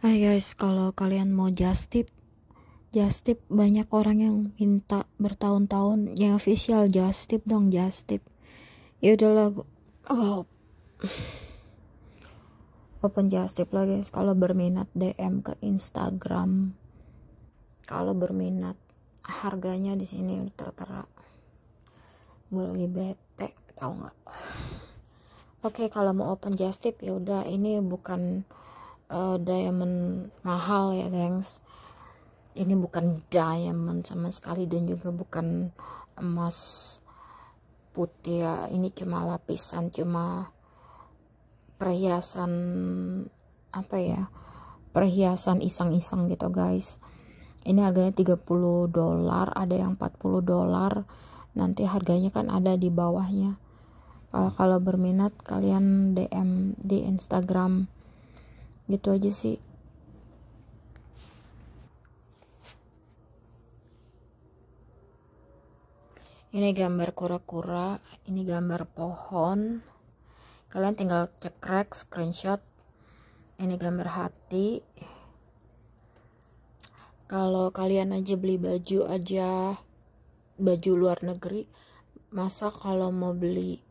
Hai guys, kalau kalian mau just tip banyak orang yang minta bertahun-tahun yang official just tip dong, just tip. Ya udahlah, oh, open just tip lah guys. Kalau berminat DM ke Instagram. Kalau berminat, harganya di sini udah tertera. Gue lagi bete, tau nggak? Oke, kalau mau open just tip ya udah, ini bukan diamond mahal ya gengs. Ini bukan diamond sama sekali dan juga bukan emas putih ya. Ini cuma lapisan, cuma perhiasan apa ya, perhiasan iseng-iseng gitu guys. Ini harganya $30, ada yang $40. Nanti harganya kan ada di bawahnya. Kalau berminat kalian DM di Instagram. Gitu aja sih. Ini gambar kura-kura, ini gambar pohon. Kalian tinggal cekrek, screenshot. Ini gambar hati. Kalau kalian aja beli baju baju luar negeri, masa kalau mau beli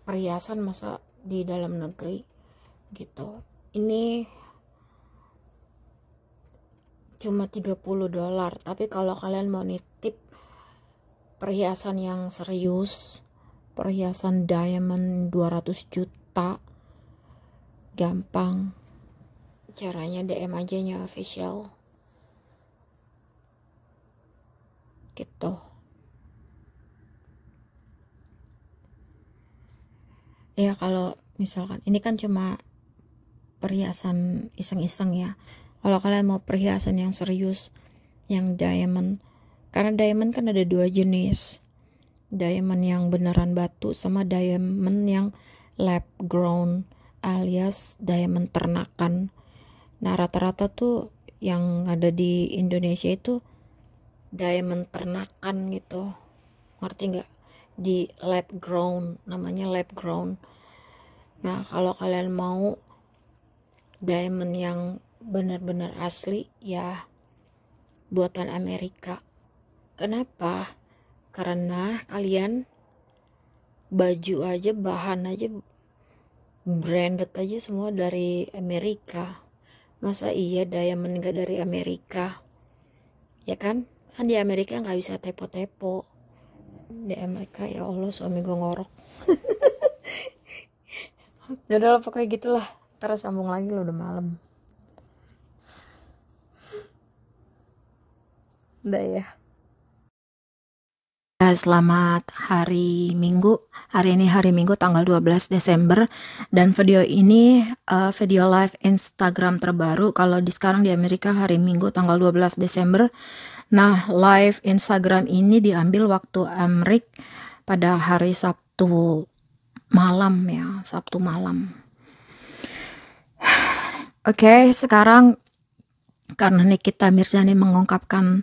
perhiasan masa di dalam negeri gitu. Ini cuma $30, tapi kalau kalian mau nitip perhiasan yang serius, perhiasan diamond 200 juta, gampang. Caranya DM aja nya official gitu. Ya kalau misalkan ini kan cuma perhiasan iseng-iseng ya. Kalau kalian mau perhiasan yang serius, yang diamond, karena diamond kan ada dua jenis, diamond yang beneran batu sama diamond yang lab grown alias diamond ternakan. Nah rata-rata tuh yang ada di Indonesia itu diamond ternakan gitu, ngerti nggak? Di lab grown, namanya lab grown. Nah kalau kalian mau diamond yang benar-benar asli ya buatan Amerika. Kenapa? Karena kalian baju aja, bahan aja, branded aja semua dari Amerika. Masa iya diamond gak dari Amerika? Ya kan? Kan di Amerika gak bisa tepo-tepo. Di Amerika ya Allah, suami gue ngorok. Udah lah pokoknya gitulah. Ntar sambung lagi lo, udah malam. Udah ya. Selamat hari Minggu. Hari ini hari Minggu tanggal 12 Desember dan video ini video live Instagram terbaru. Kalau sekarang di Amerika hari Minggu tanggal 12 Desember. Nah, live Instagram ini diambil waktu Amerik pada hari Sabtu malam ya, Sabtu malam. Oke, sekarang karena Nikita Mirzani mengungkapkan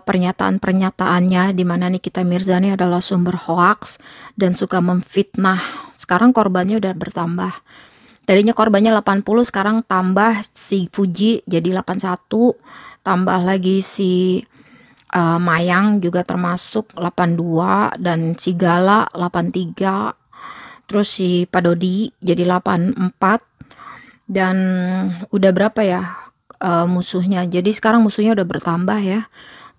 pernyataan-pernyataannya di mana Nikita Mirzani adalah sumber hoax dan suka memfitnah. Sekarang korbannya udah bertambah. Tadinya korbannya 80, sekarang tambah si Fuji jadi 81, tambah lagi si Mayang juga termasuk 82 dan si Gala 83. Terus si Padodi jadi 84 dan udah berapa ya musuhnya. Jadi sekarang musuhnya udah bertambah ya,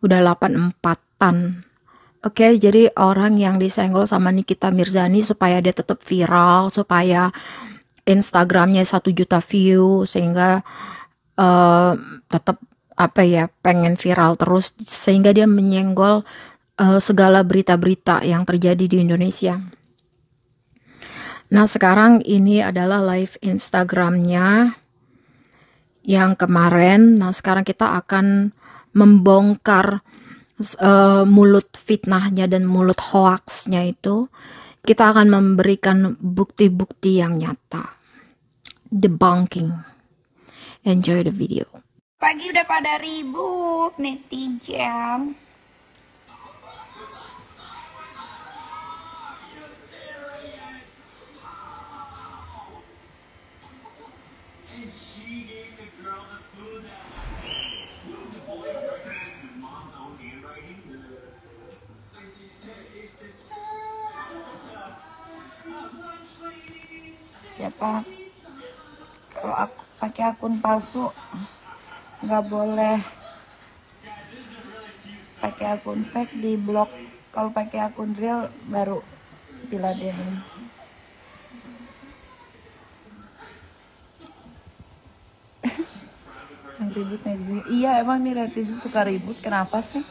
udah 84-an. Oke, jadi orang yang disenggol sama Nikita Mirzani supaya dia tetap viral, supaya Instagramnya 1 juta view, sehingga tetap apa ya, pengen viral terus, sehingga dia menyenggol segala berita-berita yang terjadi di Indonesia. Nah sekarang ini adalah live Instagramnya yang kemarin. Nah sekarang kita akan membongkar mulut fitnahnya dan mulut hoaxnya itu. Kita akan memberikan bukti-bukti yang nyata. Debunking. Enjoy the video. Pagi udah pada ribut netizen. Siapa? Kalau aku pakai akun palsu nggak boleh, pakai akun fake di blok. Kalau pakai akun real baru diladenin. Yang ribut netizen. Iya emang nih netizen suka ribut. Kenapa sih?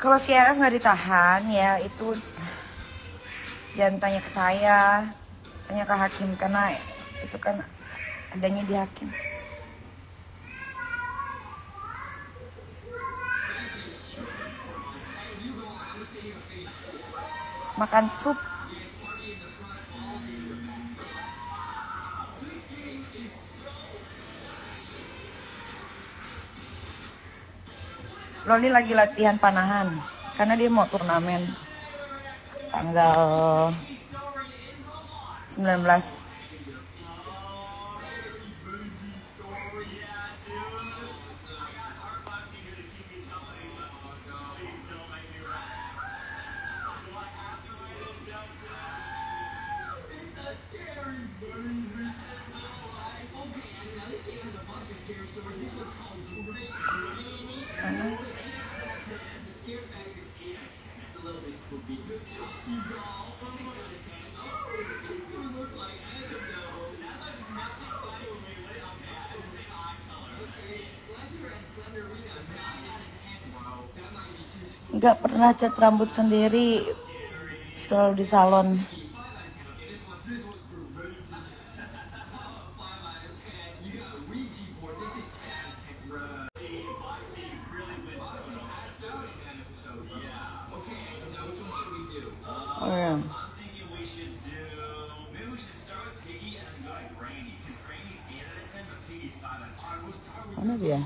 Kalau Sierra nggak ditahan ya itu jangan tanya ke saya, tanya ke hakim karena itu kan adanya di hakim. Makan sup. Loli lagi latihan panahan karena dia mau turnamen tanggal 19. Nggak pernah cat rambut sendiri, selalu di salon. Oh ya. Mana dia?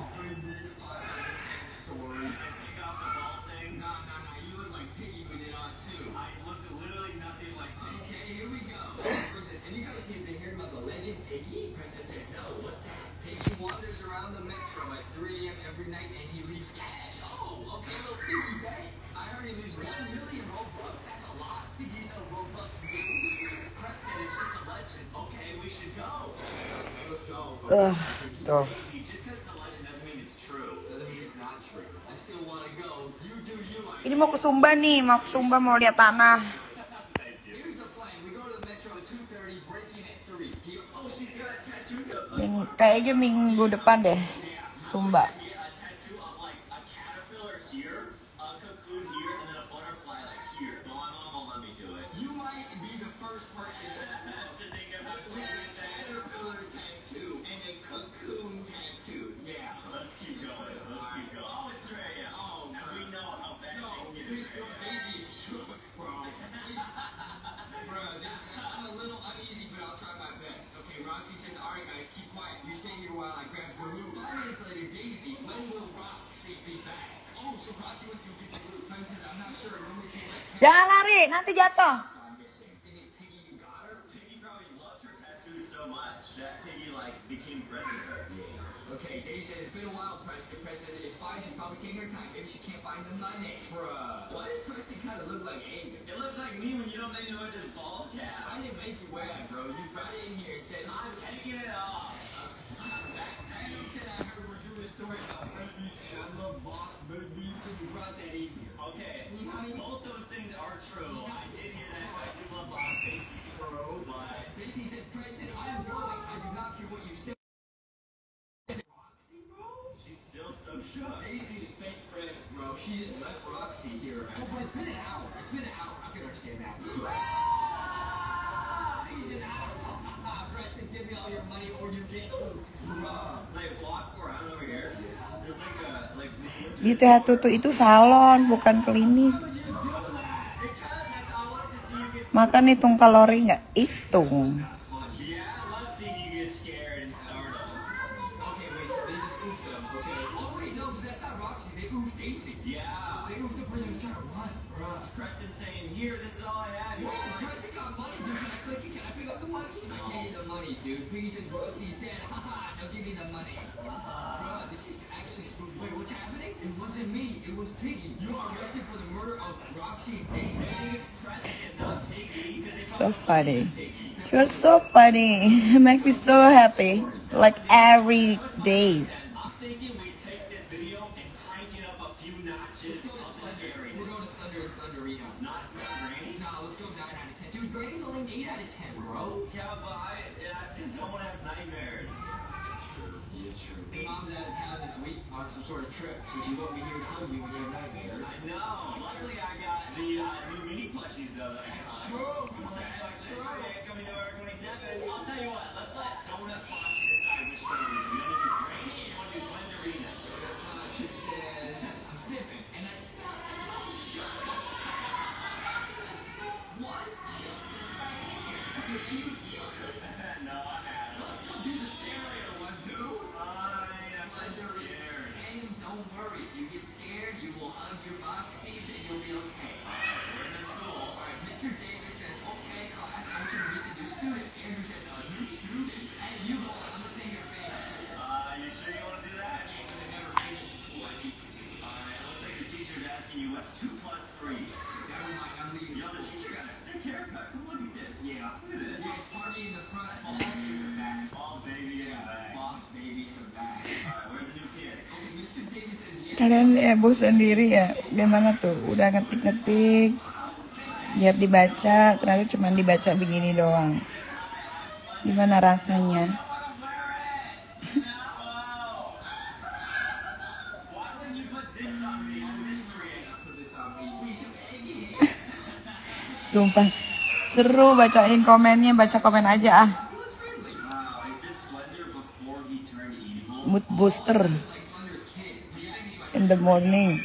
Tuh. Ini mau ke Sumba nih, mau ke Sumba mau lihat tanah. Kayaknya minggu depan deh, Sumba. Jangan lari, nanti jatuh. Okay, Dave said it's been a while, Preston. Preston says it's fine. She's probably taking her time. Maybe she can't find the money. Bruh. Why does Preston kind of look like anger? It looks like me when you don't make me wear this ball cap. I didn't make you wear it, bro. You brought it in here and said, I'm taking it off. You said I heard we're doing a story about babies and I love boss babies, so you brought that in here. Okay, both those things are true. I did hear that. I do love boss babies, bro, but Baby says, Preston, I am going. I do not Daisy is fake friends, bro. She just left Roxy here. Oh, but it's been an hour. It's been an hour. I can understand that. He's an hour. Preston, give me all your money or you get like block 4 out over here. There's like a Di TH Tutu itu salon, bukan klinik. Makan hitung kalori nggak? Hitung. Dude, Piggy says Roxy's dead. Haha, now give me the money. Bruh, this is actually spooky. Wait, what's happening? It wasn't me. It was Piggy. You are arrested for the murder of Roxy and Daisy. It's Preston, not Piggy. So funny. You're so funny. You make me so happy. Like every days. I'm thinking we take this video and crank it up a few notches. We're going to Slender and Slenderino. Not Granny? No, let's go 9 out of 10. Dude, Granny's only 8 out of 10, bro. Yeah, but I just don't want to have nightmares. It's true. It's true. Your mom's out of town this week on some sort of trip, so she won't be here to hug you when you have nightmares. I know. Luckily, I got the new mini plushies, though. That's true. That's true. Coming to our 27. I'll tell you what. Let's let Donut Foxy decide which one we're going to do. You want to do Granny or you want to do Slenderina? Donut Foxy says, I'm sniffing, and I smell some chocolate. I smell one chocolate right here. If you chocolate. No, I haven't. Let's do the stereo one, too. Slenderina. And don't worry, if you get scared, you will hug your Foxies and you'll be okay. We're in the school. Alright, Mr. Davis says, okay, class, I want you to meet the new student. Andrew says, a new student? Hey, you go on, I'm gonna stay in your face. You sure you want to do that? Yeah, because I never finished school. Alright, looks like the teacher's asking you what's 2 plus 3. Never mind, I'm leaving. Yo, the teacher got a sick haircut. Come look at this. Yeah. Look at this. Yeah, party in the front, all baby in the back. All baby in the back. Boss baby in the back. Alright, where's the new kid? Okay, Mr. Davis says yes. Kalian heboh sendiri ya? Gimana tuh? Udah ngetik-ngetik biar dibaca, ternyata cuma dibaca begini doang. Gimana rasanya? Sumpah seru bacain komennya, baca komen aja ah. Mood booster in the morning.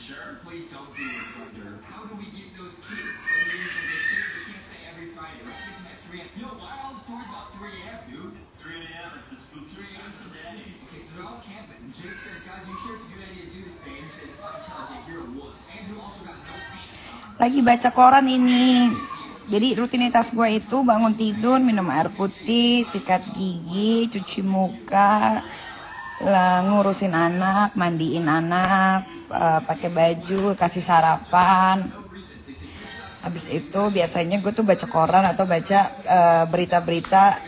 Sure? Please don't do it, Slender. How do we get those kids? Slender said they stay at the campsite every Friday. Let's get them at 3 a.m. Yo, why are all the stories about 3 a.m., dude? It's 3 a.m. It's the spooky 3 a.m. some days. Okay, so they're all camping. Jake says, guys, you sure it's a good idea to do this thing? Andrew says, it's fine, chill, Jake, you're a wuss. Andrew also got no pants on. Lagi baca koran ini. Jadi rutinitas gue itu bangun tidur, minum air putih, sikat gigi, cuci muka, ngurusin anak, mandiin anak, pakai baju, kasih sarapan. Habis itu biasanya gue tuh baca koran atau baca berita-berita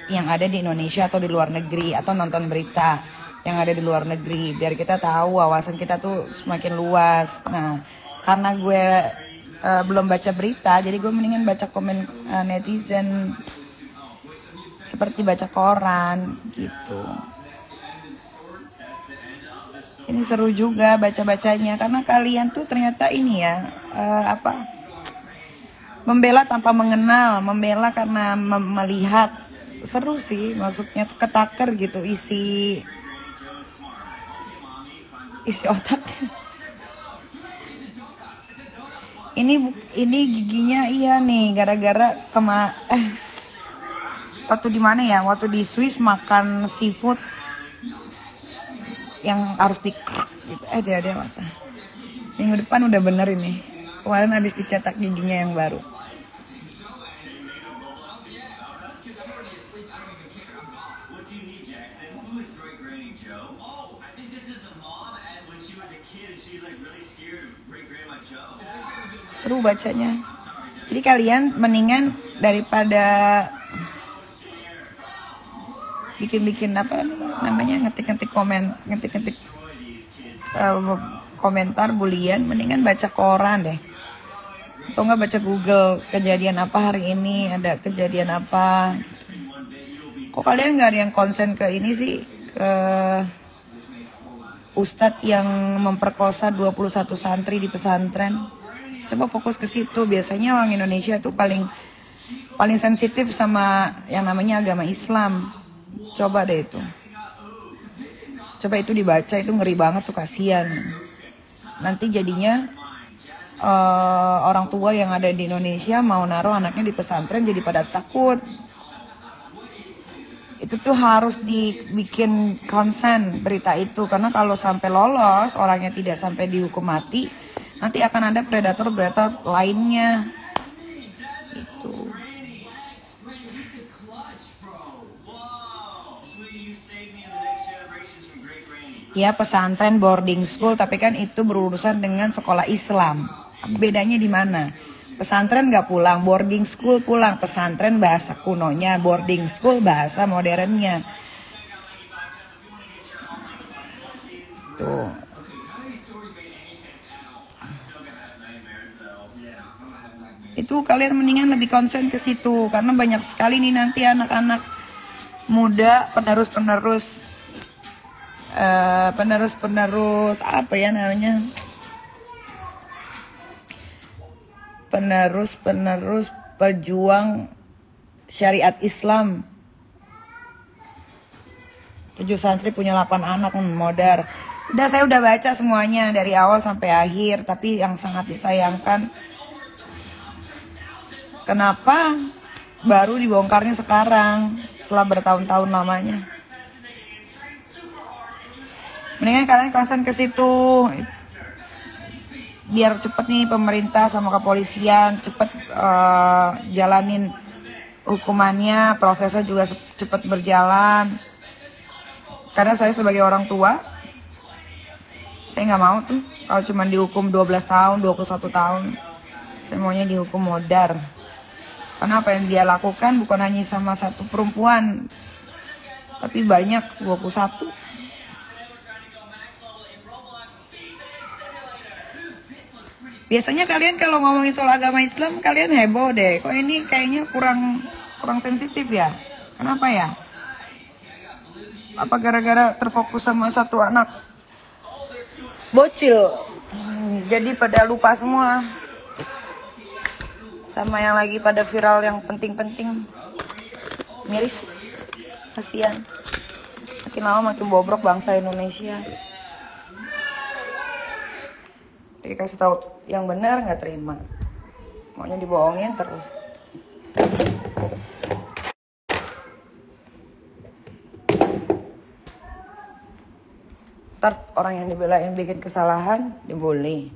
yang ada di Indonesia atau di luar negeri, atau nonton berita yang ada di luar negeri biar kita tahu wawasan kita tuh semakin luas. Nah, karena gue belum baca berita, jadi gue mendingan baca komen netizen seperti baca koran gitu. Ini seru juga baca-bacanya karena kalian tuh ternyata ini ya membela tanpa mengenal, membela karena melihat. Seru sih, maksudnya ketaker gitu isi otaknya. Ini giginya iya nih gara-gara waktu di mana ya? Waktu di Swiss makan seafood yang harus di gitu. Dia mata. Minggu depan udah bener ini. Kemarin habis dicetak giginya yang baru. Seru bacanya. Jadi kalian mendingan daripada bikin apa namanya ngetik komentar bulian, mendingan baca koran deh, atau nggak baca Google kejadian apa hari ini, ada kejadian apa. Kok kalian nggak ada yang konsen ke ini sih, ke ustadz yang memperkosa 21 santri di pesantren? Coba fokus ke situ. Biasanya orang Indonesia tuh paling sensitif sama yang namanya agama Islam. Coba deh itu. Coba itu dibaca, itu ngeri banget tuh, kasihan. Nanti jadinya orang tua yang ada di Indonesia mau naruh anaknya di pesantren jadi pada takut. Itu tuh harus dibikin konsen berita itu, karena kalau sampai lolos orangnya tidak sampai dihukum mati, nanti akan ada predator lainnya. Itu. Ya pesantren boarding school, tapi kan itu berurusan dengan sekolah Islam. Bedanya di mana? Pesantren nggak pulang, boarding school pulang. Pesantren bahasa kunonya, boarding school bahasa modernnya. Tuh. Itu kalian mendingan lebih konsen ke situ, karena banyak sekali nih nanti anak-anak muda penerus apa ya namanya, penerus pejuang syariat Islam. 7 santri punya 8 anak, modar. Saya udah baca semuanya dari awal sampai akhir, tapi yang sangat disayangkan kenapa baru dibongkarnya sekarang setelah bertahun-tahun lamanya. Mendingan kalian konsen ke situ, biar cepet nih pemerintah sama kepolisian cepet jalanin hukumannya, prosesnya juga cepet berjalan. Karena saya sebagai orang tua, saya nggak mau tuh kalau cuma dihukum 12 tahun, 21 tahun. Saya maunya dihukum modar. Karena apa yang dia lakukan bukan hanya sama satu perempuan, tapi banyak, 21. Biasanya kalian kalau ngomongin soal agama Islam kalian heboh deh. Kok ini kayaknya kurang sensitif ya? Kenapa ya? Apa gara-gara terfokus sama satu anak bocil? Jadi pada lupa semua sama yang lagi pada viral yang penting-penting. Miris, kasihan. Makin lama makin bobrok bangsa Indonesia. Dikasih tahu yang benar nggak terima, maunya dibohongin terus. Ntar orang yang dibelain bikin kesalahan dibully.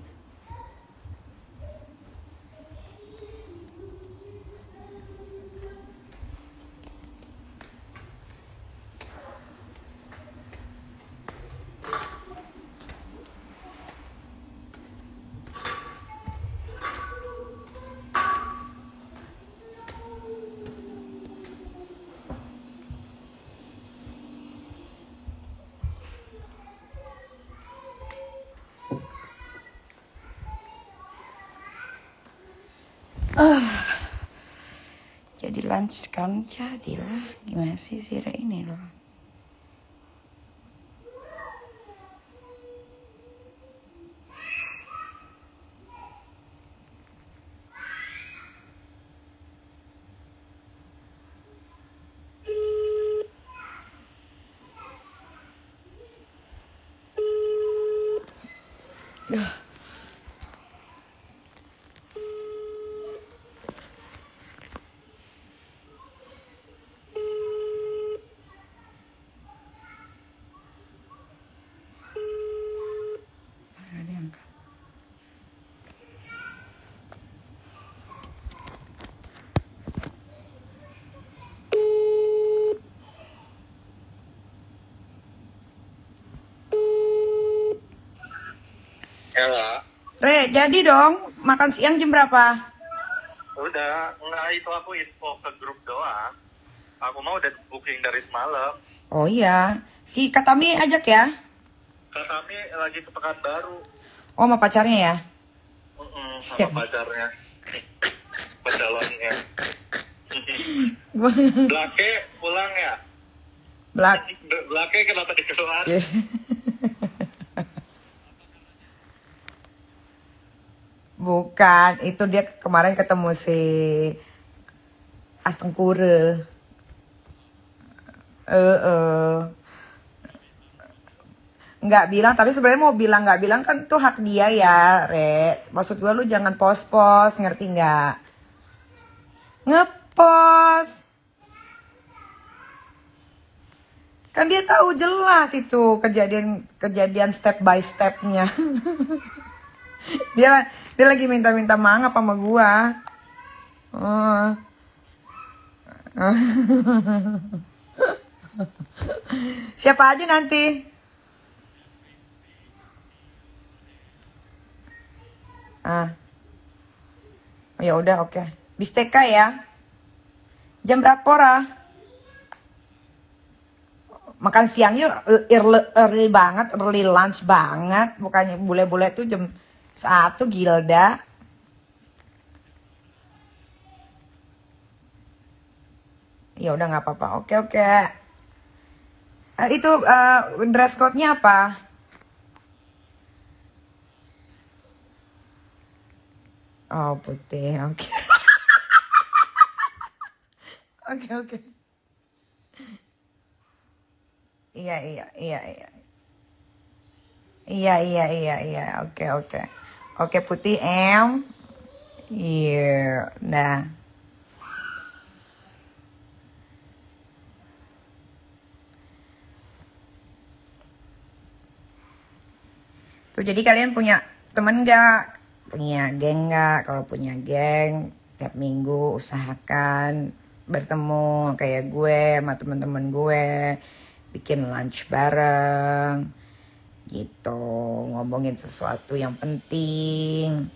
Jadi lunch kan jadilah. Gimana sih Sira ini loh. Ella, Re, jadi dong makan siang jam berapa? udah, enggak itu aku info ke grup doang. Aku mau udah booking dari semalam. Oh iya, si Katami ajak ya? Kak kami lagi ke Pekanbaru. Oh, sama pacarnya ya? Sama pacarnya. Pecalonnya. Blake pulang ya? Belak. Blake kenapa dikeluarin? Iya. Bukan, itu dia kemarin ketemu si Astengkure. Nggak bilang, tapi sebenarnya mau bilang nggak bilang kan tuh hak dia ya, Re. Maksud gue lu jangan pos-pos, ngerti nggak? Ngepos. Kan dia tahu jelas itu kejadian step by stepnya. dia lagi minta maaf sama gua. Oh. Siapa aja nanti? Oh, ya udah oke. Di TK ya. Jam berapa ora? Makan siang yuk early banget, early lunch banget. Bukannya bule-bule tuh jam 1 Gilda. Ya udah nggak apa-apa. Oke. Itu dress code-nya apa? Oh, putih. Oke. Oke. Iya. Iya. Oke. Oke, putih M. Iya, nah. Tuh, jadi kalian punya temen nggak? Punya geng nggak? Kalau punya geng, tiap minggu usahakan bertemu kayak gue sama temen-temen gue, bikin lunch bareng, gitu, ngomongin sesuatu yang penting.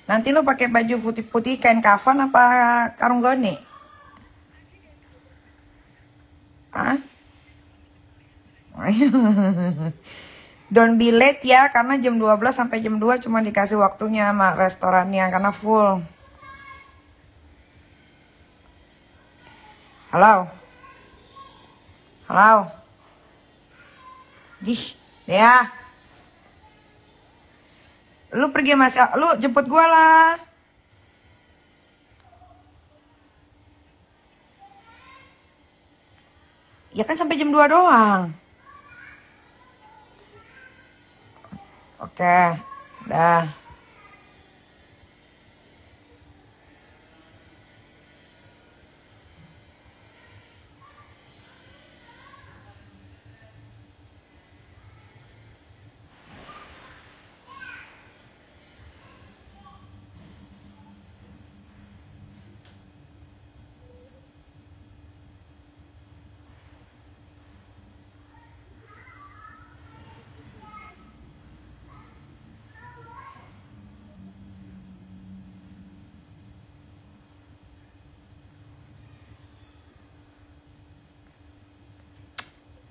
Nanti lo pakai baju putih-putih kain kafan apa karung goni? Hah? Don't be late ya, karena jam 12 sampai jam 2 cuma dikasih waktunya sama restorannya karena full. Halo? Ya. Lu pergi lu jemput gua lah. Ya kan sampai jam 2 doang. Oke, dah.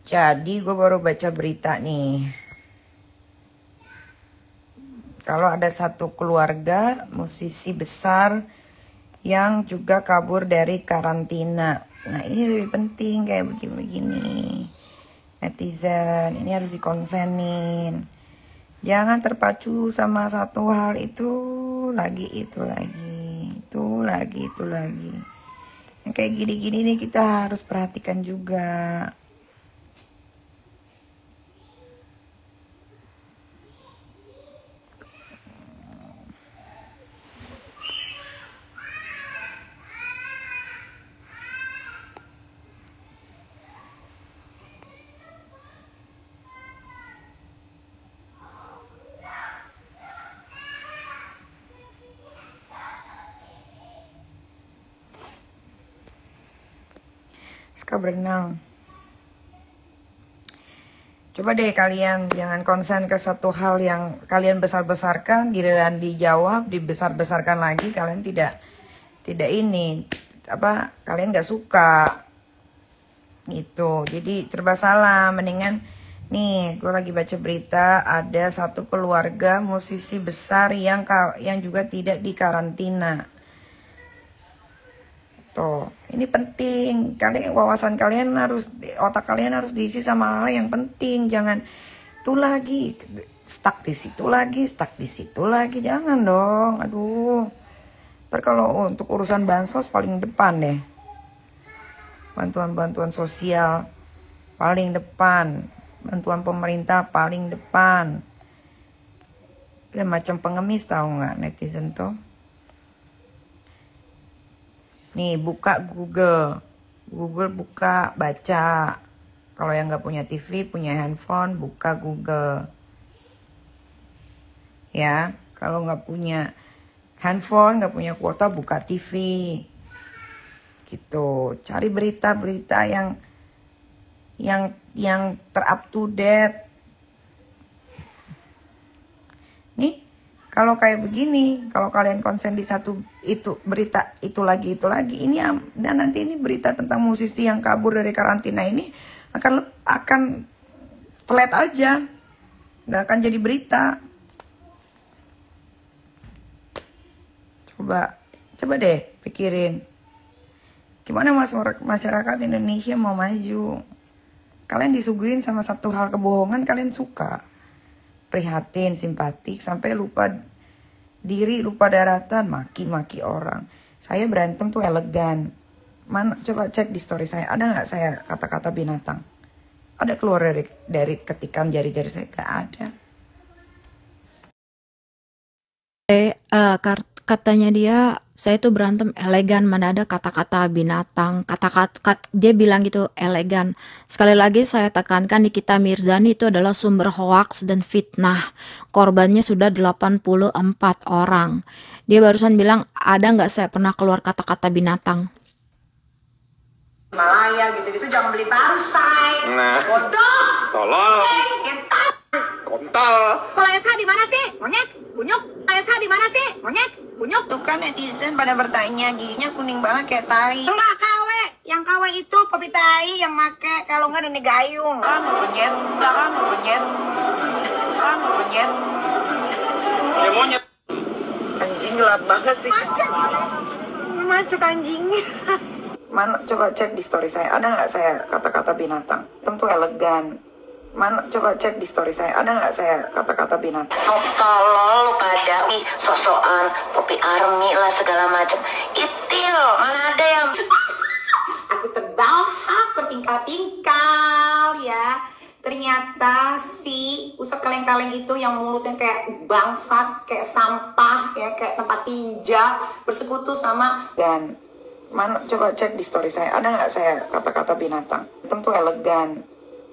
Jadi gue baru baca berita nih. Kalau ada satu keluarga musisi besar yang juga kabur dari karantina. Nah, ini lebih penting kayak begini-begini. Netizen, ini harus dikonsenin. Jangan terpacu sama satu hal itu lagi. Yang kayak gini-gini nih kita harus perhatikan juga. suka berenang. Coba deh kalian jangan konsen ke satu hal yang kalian besar-besarkan, giliran dijawab dibesar-besarkan lagi, kalian tidak ini apa, kalian nggak suka gitu. Jadi serba salah. Mendingan nih, gue lagi baca berita ada satu keluarga musisi besar yang juga tidak dikarantina. Tuh, ini penting. Kalian wawasan kalian harus, otak kalian harus diisi sama hal yang penting. Jangan tuh lagi stuck di situ lagi, stuck di situ lagi. Jangan dong. Aduh. Ntar kalau untuk urusan bansos paling depan deh. Bantuan-bantuan sosial paling depan. Bantuan pemerintah paling depan. Udah macam pengemis tahu nggak netizen tuh. Nih buka Google buka, baca. Kalau yang nggak punya TV, punya handphone, buka Google. Ya, kalau nggak punya handphone, nggak punya kuota, buka TV. Gitu, cari berita-berita yang ter-up to date. Nih, kalau kayak begini, kalau kalian konsen di satu itu berita itu lagi ini dan nanti ini berita tentang musisi yang kabur dari karantina ini akan flat aja, nggak akan jadi berita. Coba deh pikirin, gimana masyarakat Indonesia mau maju? Kalian disuguhin sama satu hal kebohongan, kalian suka, prihatin, simpatik, sampai lupa diri, lupa daratan, maki-maki orang. Saya berantem tuh elegan. Mana, coba cek di story saya, ada nggak saya kata-kata binatang? Ada keluar dari ketikan jari-jari saya? Nggak ada. Katanya dia, saya tuh berantem elegan, mana ada kata-kata binatang. Dia bilang gitu, elegan. Sekali lagi saya tekankan, Nikita Mirzani itu adalah sumber hoaks dan fitnah. Korbannya sudah 84 orang. Dia barusan bilang, ada nggak saya pernah keluar kata-kata binatang? Malaya gitu-gitu jangan beli baru, say. Nah. Bodoh. Tolol. Entar. Kontol. Kalau SH di mana sih? Monyet, kunyuk. SH di mana sih? Monyet, kunyuk. Tuh kan netizen pada bertanya, giginya kuning banget kayak tai. Enggak, KW. Yang KW itu kopi tai yang make, kalau enggak nenek gayung. Kan monyet, kan monyet. Kan monyet. Ya monyet. Anjing gelap banget sih. Macet anjing. Mana, coba cek di story saya, ada nggak saya kata-kata binatang? Tentu elegan. Mana, coba cek di story saya, ada nggak saya kata-kata binatang? Oh, tolol lu pada sosokan Poppy Army lah segala macam. Itil, mana ada yang Aku terbahak, terpingkal-pingkal ya. Ternyata si Ustadz kaleng-kaleng itu yang mulutnya kayak bangsat, kayak sampah ya, kayak tempat tinja, bersekutu sama dan mana, coba cek di story saya, ada nggak saya kata-kata binatang? Tentu elegan.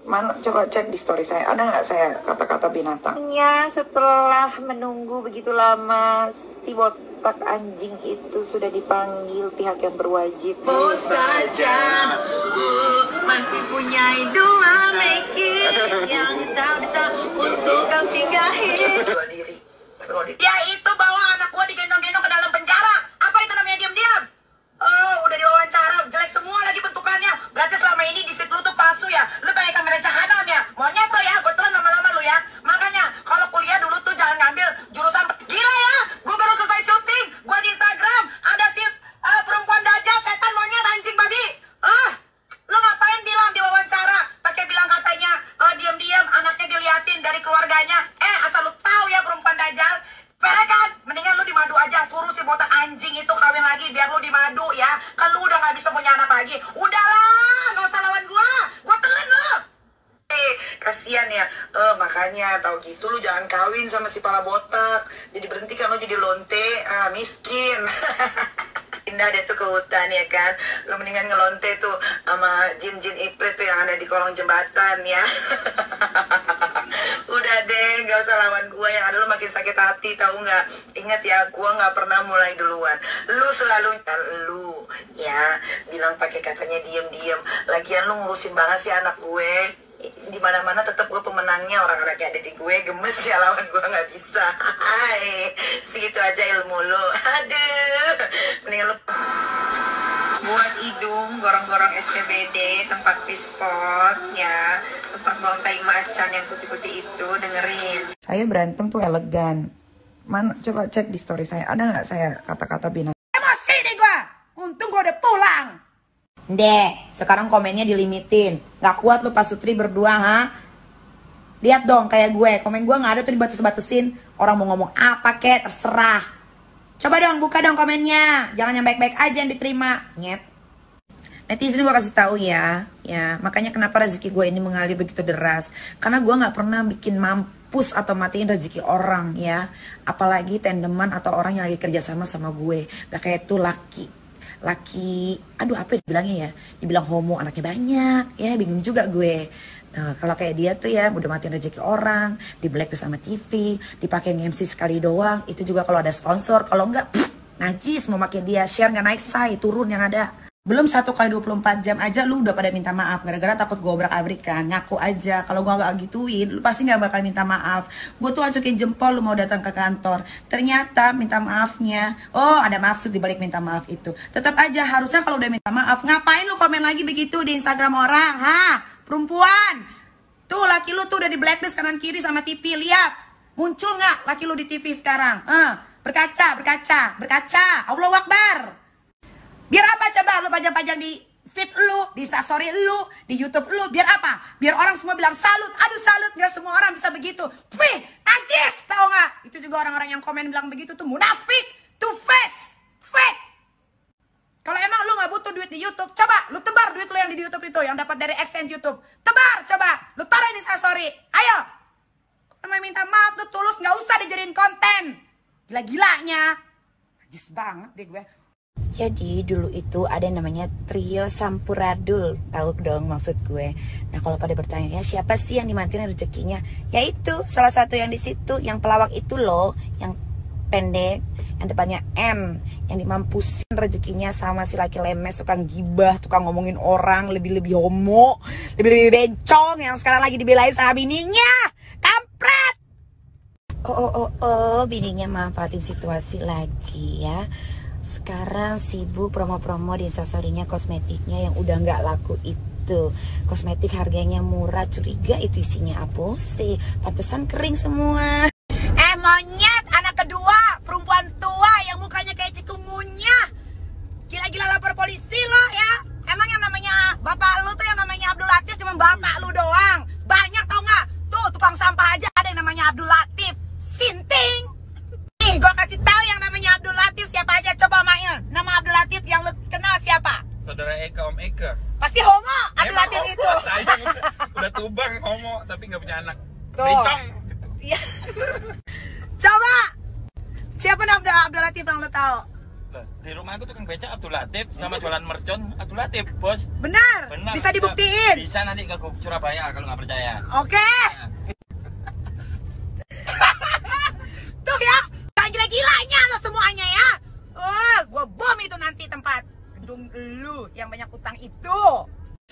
Mana, coba cek di story saya, ada nggak saya kata-kata binatang? Ya, setelah menunggu begitu lama, si botak anjing itu sudah dipanggil pihak yang berwajib. Oh saja, masih punya dua meki yang tak bisa untuk kau singgahi. Ya itu bawa anak gua digendong-gendong ke dalam penjara. Apa itu namanya diam-diam? Oh, udah diwawancara, jelek semua lagi bentukannya. Berarti selama ini di feed lu tuh palsu ya. Lu pakai kamera jahanam ya. Monyet lo ya, gue telan lama-lama lu ya. Makanya kalau kuliah dulu tuh jangan ngambil jurusan. Gila ya, gue baru selesai syuting. Gue di Instagram ada si perempuan dajal, setan, monyet, anjing, babi. Lu ngapain bilang di wawancara? Pakai bilang katanya diam-diam anaknya diliatin dari keluarganya. Asal lu tahu ya perempuan dajal. Kan, mendingan lu dimadu aja, suruh si botak anjing itu kawin lagi biar lu dimadu ya. Kan lu udah gak bisa punya anak lagi. Udahlah, gak usah lawan gua telan lu. Kasian ya, makanya tahu gitu lu jangan kawin sama si pala botak. Jadi berhenti kan lu jadi lonte, miskin. Pindah deh tuh ke hutan ya kan. Lu mendingan ngelonte tuh sama jin-jin iprit tuh yang ada di kolong jembatan ya. Udah deh, Gak usah lawan gue, yang ada lu makin sakit hati, tahu nggak? Ingat ya, gue nggak pernah mulai duluan. Lu selalu lu ya bilang pakai katanya diem-diem. Lagian lu ngurusin banget sih anak gue. Di mana-mana tetap gue pemenangnya. Orang anaknya ada di gue, gemes ya lawan gue nggak bisa. Hai, segitu aja ilmu lu. Aduh, mending lu buat hidung, gorong-gorong SCBD, tempat pispot, ya, tempat buang tai macan yang putih-putih itu, dengerin. Saya berantem tuh elegan. Mana coba cek di story saya, ada nggak saya kata-kata binatang? Emosi nih gua. Untung gua udah pulang. Deh, sekarang komennya dilimitin. Nggak kuat lu Pak Sutri berdua, ha? Lihat dong kayak gue, komen gue nggak ada tuh dibatas-batasin. Orang mau ngomong apa kek, terserah. Coba dong, buka dong komennya. Jangan yang baik-baik aja yang diterima. Nyet. Netizen gue kasih tahu ya. Makanya kenapa rezeki gue ini mengalir begitu deras. Karena gue nggak pernah bikin mampus atau matiin rezeki orang ya. Apalagi tandeman atau orang yang lagi kerjasama sama gue. Gak kayak tuh laki, aduh apa dibilangnya ya? Dibilang homo, anaknya banyak. Ya bingung juga gue. Nah, kalau kayak dia tuh ya udah matiin rezeki orang, di blacklist sama TV, dipakai MC sekali doang, itu juga kalau ada sponsor, kalau enggak najis mau pakai dia, share nggak naik say, turun yang ada. Belum 1 kali 24 jam aja lu udah pada minta maaf gara-gara takut gue obrak-abrik kan. Ngaku aja kalau gue nggak gituin lu pasti nggak bakal minta maaf. Gue tuh acukin jempol lu mau datang ke kantor, ternyata minta maafnya ada maksud dibalik minta maaf itu. Tetap aja harusnya kalau udah minta maaf ngapain lu komen lagi begitu di Instagram orang, perempuan, tuh laki lu tuh udah di blacklist kanan kiri sama TV, lihat muncul nggak laki lu di TV sekarang? Berkaca, Allahu Akbar. Biar apa coba lu pajang-pajang di feed lu, di story lu, di YouTube lu, biar apa? Biar orang semua bilang salut, aduh salut, nggak semua orang bisa begitu. Wih, najis, tau nggak? Itu juga orang-orang yang komen bilang begitu tuh munafik, two face, fake. Kalau emang lu nggak butuh duit di YouTube, coba lu tebar duit lu yang di YouTube itu, yang dapat dari AdSense YouTube. Tebar, coba, lu taruh di story. Ayo, namanya minta maaf tuh tulus, nggak usah dijadiin konten. Gila-gilanya, najis banget deh gue. Jadi dulu itu ada yang namanya trio Sampuradul, tahu dong maksud gue. Nah kalau pada bertanya ya siapa sih yang dimantiin rezekinya? Yaitu salah satu yang di situ, yang pelawak itu loh, yang pendek, yang depannya M, yang dimampusin rezekinya sama si laki lemes, tukang gibah, tukang ngomongin orang, lebih-lebih homo, lebih-lebih bencong, yang sekarang lagi dibelain sama bininya, kampret. Bininya manfaatin situasi lagi ya. Sekarang sibuk promo-promo di instastorynya kosmetiknya yang udah nggak laku itu. Kosmetik harganya murah, curiga itu isinya apa sih? Pantesan kering semua. Monyet, anak kedua, perempuan tua yang mukanya kayak cikungunya. Gila-gila lapor polisi lo ya. Emang yang namanya bapak lu tuh yang namanya Abdul Latif cuma bapak lu doang. Banyak tau nggak? Tuh tukang sampah aja ada yang namanya Abdul Latif. Sinting. Nih gue kasih tahu yang namanya Abdul Latif siapa aja. Coba Mail, nama Abdul Latif yang lu kenal siapa? Saudara Eka, Om Eka. Pasti homo Abdul Emang Latif homo, itu. saya udah tubang homo tapi nggak punya anak. Tuh. Bencong. Iya. Coba siapa nama Abdul Latif yang lu tahu? Di rumah aku tukang beca Abdul Latif sama jualan mercon Abdul Latif, bos. Benar. Benar. Bisa dibuktiin. Bisa nanti ke Surabaya kalau nggak percaya. Oke. Tuh ya, jangan gila-gilanya lo semuanya ya. Gua bom itu nanti tempat gedung lu yang banyak utang itu.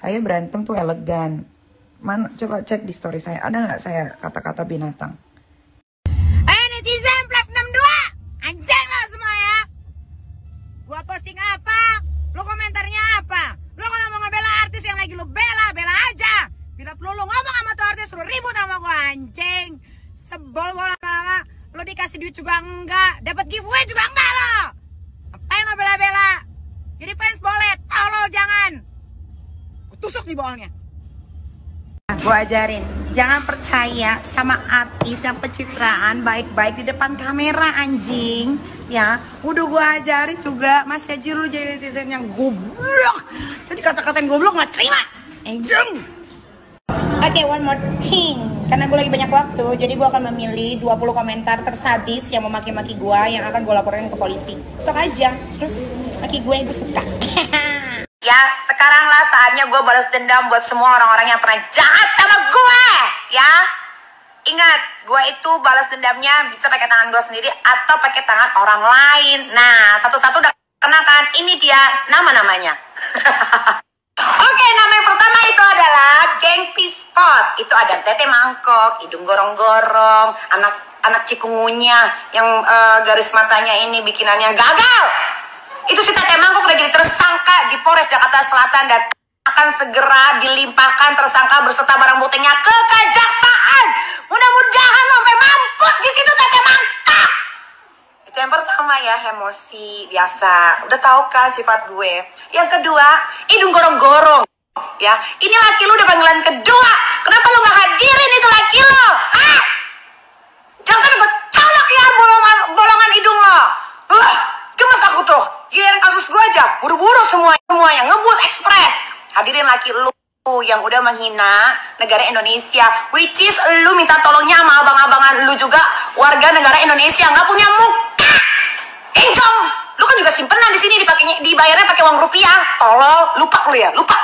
Saya berantem tuh elegan. Mana coba cek di story saya, ada nggak saya kata-kata binatang? Netizen plus 62, anjing lo semua ya. Gua posting apa, lu komentarnya apa? Lu kalau mau ngebela artis yang lagi lu bela aja. Bila perlu lu ngomong sama tuh artis, lu ribut sama gua, anjing. Sebel gua lama-lama. Lu dikasih duit juga enggak, dapat giveaway juga enggak lo. Apain lo bela-bela? Jadi fans boleh, tolol jangan. Gua tusuk nih bolnya. Gue ajarin, jangan percaya sama artis yang pencitraan baik-baik di depan kamera, anjing. Ya, udah gue ajarin juga, masih aja lu jadi netizen yang goblok. Jadi kata-kata yang goblok gak terima, anjing. Oke, one more thing. Karena gue lagi banyak waktu, jadi gue akan memilih 20 komentar tersadis yang memaki-maki gue, yang akan gue laporin ke polisi. Sok aja, terus maki gue suka. Ya, sekaranglah saatnya gue balas dendam buat semua orang-orang yang pernah jahat sama gue. Ya, Ingat, gue itu balas dendamnya bisa pakai tangan gue sendiri atau pakai tangan orang lain. Nah, satu-satu udah kena kan? Ini dia nama-namanya. Oke, nama yang pertama itu adalah geng Pispot. Itu ada Tete Mangkok, hidung gorong-gorong, anak cikungunya yang garis matanya ini bikinannya gagal. Itu si Tete Mangkok udah jadi tersangka di Polres Jakarta Selatan dan akan segera dilimpahkan tersangka berserta barang buktinya ke kejaksaan. Mudah-mudahan sampai mampus di situ Tete Mangkok. Itu yang pertama ya, emosi biasa. Udah tahu kan sifat gue. Yang kedua, hidung gorong-gorong. Ya, ini laki lu udah panggilan kedua. Kenapa lu gak hadirin itu laki lu? Hah? Jangan sampai gue colok ya bolongan hidung lo. Gemes aku tuh. Giliran kasus gue aja, buru-buru semuanya ngebut ekspres. Hadirin laki lu yang udah menghina negara Indonesia, which is lu minta tolongnya sama abang-abangan lu juga warga negara Indonesia nggak punya muka. Jong, lu kan juga simpenan di sini dibayarnya pakai uang rupiah. Tolol, lupa lu ya, lupa.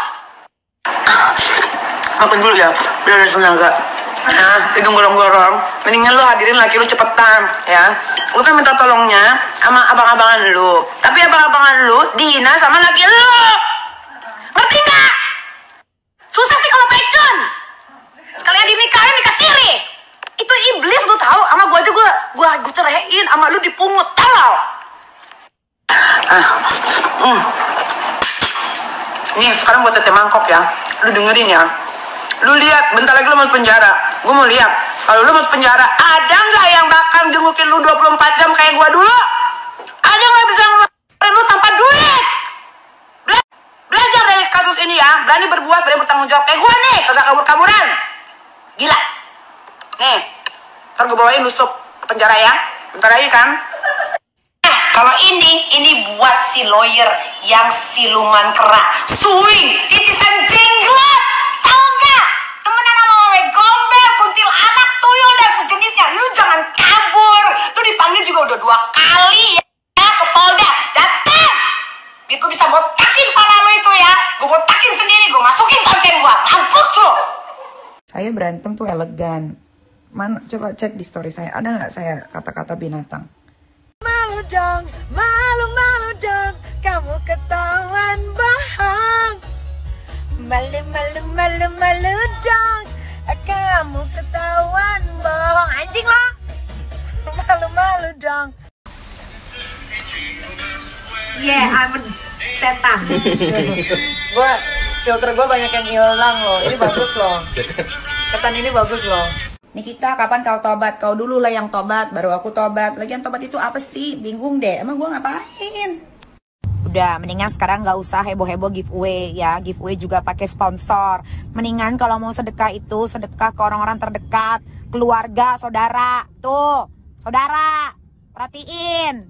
Maafin dulu ya, biar ada tenaga. Nah, hidung gorong-gorong, mendingan lu hadirin laki lu cepetan, ya. Lu kan minta tolongnya sama abang-abangan lu, tapi abang-abangan lu dihina sama laki lu. Ngerti nggak? Susah sih kalau pecun. Sekalian dinikahin dikasiri. Itu iblis lu tahu, sama gua aja gua cerehin, sama lu dipungut, tolol. Nih, sekarang buat Tete Mangkok ya. Lu dengerin ya. Lu lihat, bentar lagi lu masuk penjara. Gue mau lihat, kalau lu masuk penjara, ada nggak yang bakal jengukin lu 24 jam kayak gue dulu? Ada nggak bisa ngeluarin lu tanpa duit? Belajar dari kasus ini ya, berani berbuat, berani bertanggung jawab. Kayak gue nih, kagak kabur-kaburan. Gila. Nih, ntar gue bawain lu sup ke penjara ya. Bentar lagi kan? Kalau ini buat si lawyer yang siluman kera, swing, titisan jenglot. Kuntilanak, tuyul, dan sejenisnya. Lu jangan kabur. Lu dipanggil juga udah 2 kali ya ke Polda. Datang. Biar gue bisa botakin pala lu itu ya. Gue botakin sendiri, gue masukin konten gue. Mampus lu. Saya berantem tuh elegan. Mana, coba cek di story saya. Ada nggak saya kata-kata binatang? Malu dong, malu dong. Kamu ketahuan bohong. Malu dong. Kamu ketahuan bohong. Anjing lo. Malu dong. Yeah, I'm a setan. Filter gue banyak yang hilang loh. Ini bagus loh. Setan ini bagus loh. Nikita, kapan kau tobat? Kau dulu lah yang tobat, baru aku tobat. Lagian tobat itu apa sih? Bingung deh. Emang gue ngapain? Udah, mendingan sekarang nggak usah heboh-heboh giveaway ya. Giveaway juga pakai sponsor. Mendingan kalau mau sedekah itu sedekah ke orang-orang terdekat, keluarga, saudara. Tuh, saudara, perhatiin.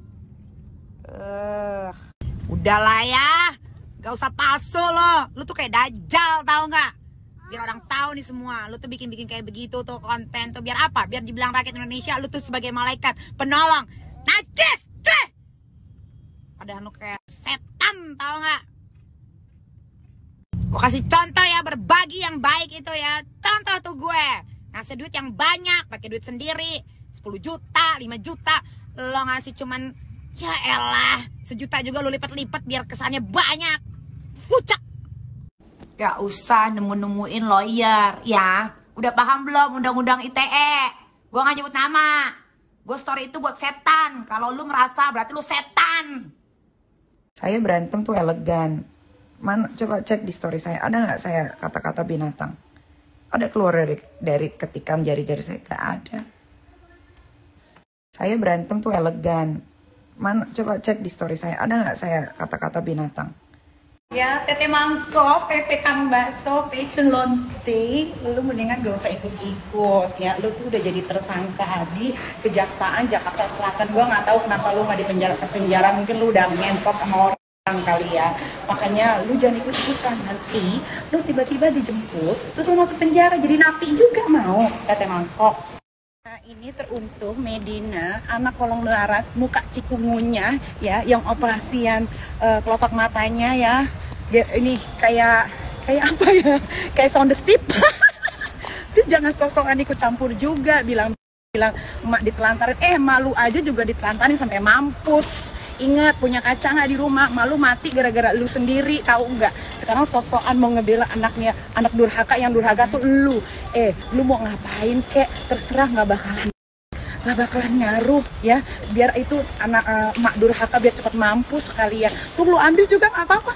Udahlah ya, nggak usah palsu lo. Lu tuh kayak dajjal, tahu nggak? Biar orang tahu nih semua, lu tuh bikin-bikin kayak begitu tuh konten tuh biar apa? Biar dibilang rakyat Indonesia lu tuh sebagai malaikat penolong. Najis, deh. Padahal lu kayak setan, tau nggak? Gue kasih contoh ya, berbagi yang baik itu ya. Contoh tuh gue ngasih duit yang banyak, pakai duit sendiri, 10 juta, 5 juta. Lo ngasih cuman, ya elah, 1 juta juga lo lipat-lipat biar kesannya banyak. Fucek. Gak usah nemu-nemuin lawyer ya. Udah paham belum undang-undang ITE? Gue gak nyebut nama. Gue story itu buat setan. Kalau lu merasa berarti lu setan. Saya berantem tuh elegan. Mana, coba cek di story saya. Ada nggak saya kata-kata binatang? Ada keluar dari ketikan jari-jari saya? Gak ada. Saya berantem tuh elegan. Mana, coba cek di story saya. Ada nggak saya kata-kata binatang? Ya, Tete Mangkok, Tete Kang Bakso, Pecun Lonte, lu mendingan gak usah ikut-ikut ya. Lu tuh udah jadi tersangka di Kejaksaan Jakarta Selatan. Gua nggak tahu kenapa lu nggak dipenjara. Mungkin lu udah ngentot sama orang kali ya. Makanya lu jangan ikut-ikutan. Nanti lu tiba-tiba dijemput, terus lu masuk penjara jadi napi juga mau, Tete Mangkok. Nah, ini teruntuk Medina, anak kolong laras, muka cikungunya ya, yang operasian kelopak matanya ya. Dia ini kayak apa ya? Kayak sound the ship. Lu jangan sosokan ikut campur juga, bilang emak ditelantarin. Malu aja juga ditelantarin sampai mampus. Ingat, punya kaca nggak di rumah? Malu mati gara-gara lu sendiri, tahu nggak? Sekarang sosokan mau ngebela anaknya, anak durhaka, yang durhaka tuh lu. Lu mau ngapain kek? Terserah, nggak bakalan ngaruh ya. Biar itu anak emak durhaka biar cepat mampus kali ya. Tuh lu ambil juga nggak apa-apa.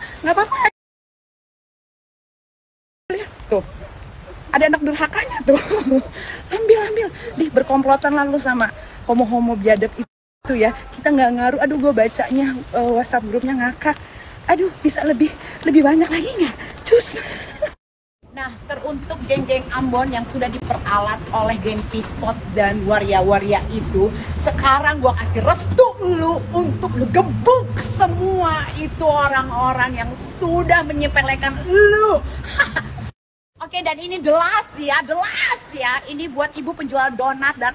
Lihat tuh, ada anak durhakanya tuh. ambil di berkomplotan lalu sama homo biadab itu ya. Kita nggak ngaruh. Aduh, gue bacanya WhatsApp grupnya ngakak. Aduh, bisa lebih banyak lagi nggak? Cus. Nah, teruntuk geng-geng Ambon yang sudah diperalat oleh geng Pispot dan waria-waria itu, sekarang gua kasih restu lu untuk lu gebuk semua itu orang-orang yang sudah menyepelekan lu. Oke, dan ini jelas ya. Ini buat ibu penjual donat dan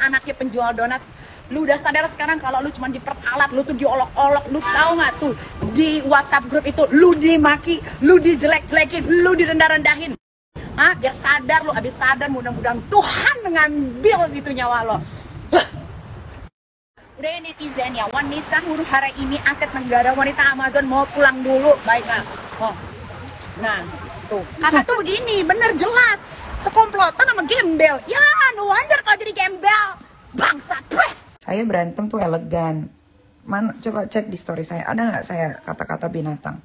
anaknya penjual donat. Lu udah sadar sekarang kalau lu cuma diperalat, lu tuh diolok-olok, lu tahu nggak tuh di WhatsApp grup itu lu dimaki, lu dijelek-jelekin, lu direndah-rendahin. Biar sadar lu, habis sadar mudah-mudahan Tuhan mengambil gitu nyawa lo. Udah ya netizen ya, wanita huru hara ini aset negara, wanita Amazon mau pulang dulu, baiklah. Nah, tuh kakak tuh begini, bener jelas sekomplotan sama gembel. Ya, no wonder kalau jadi gembel, bangsat. Saya berantem tuh elegan. Mana coba cek di story saya, ada nggak saya kata-kata binatang?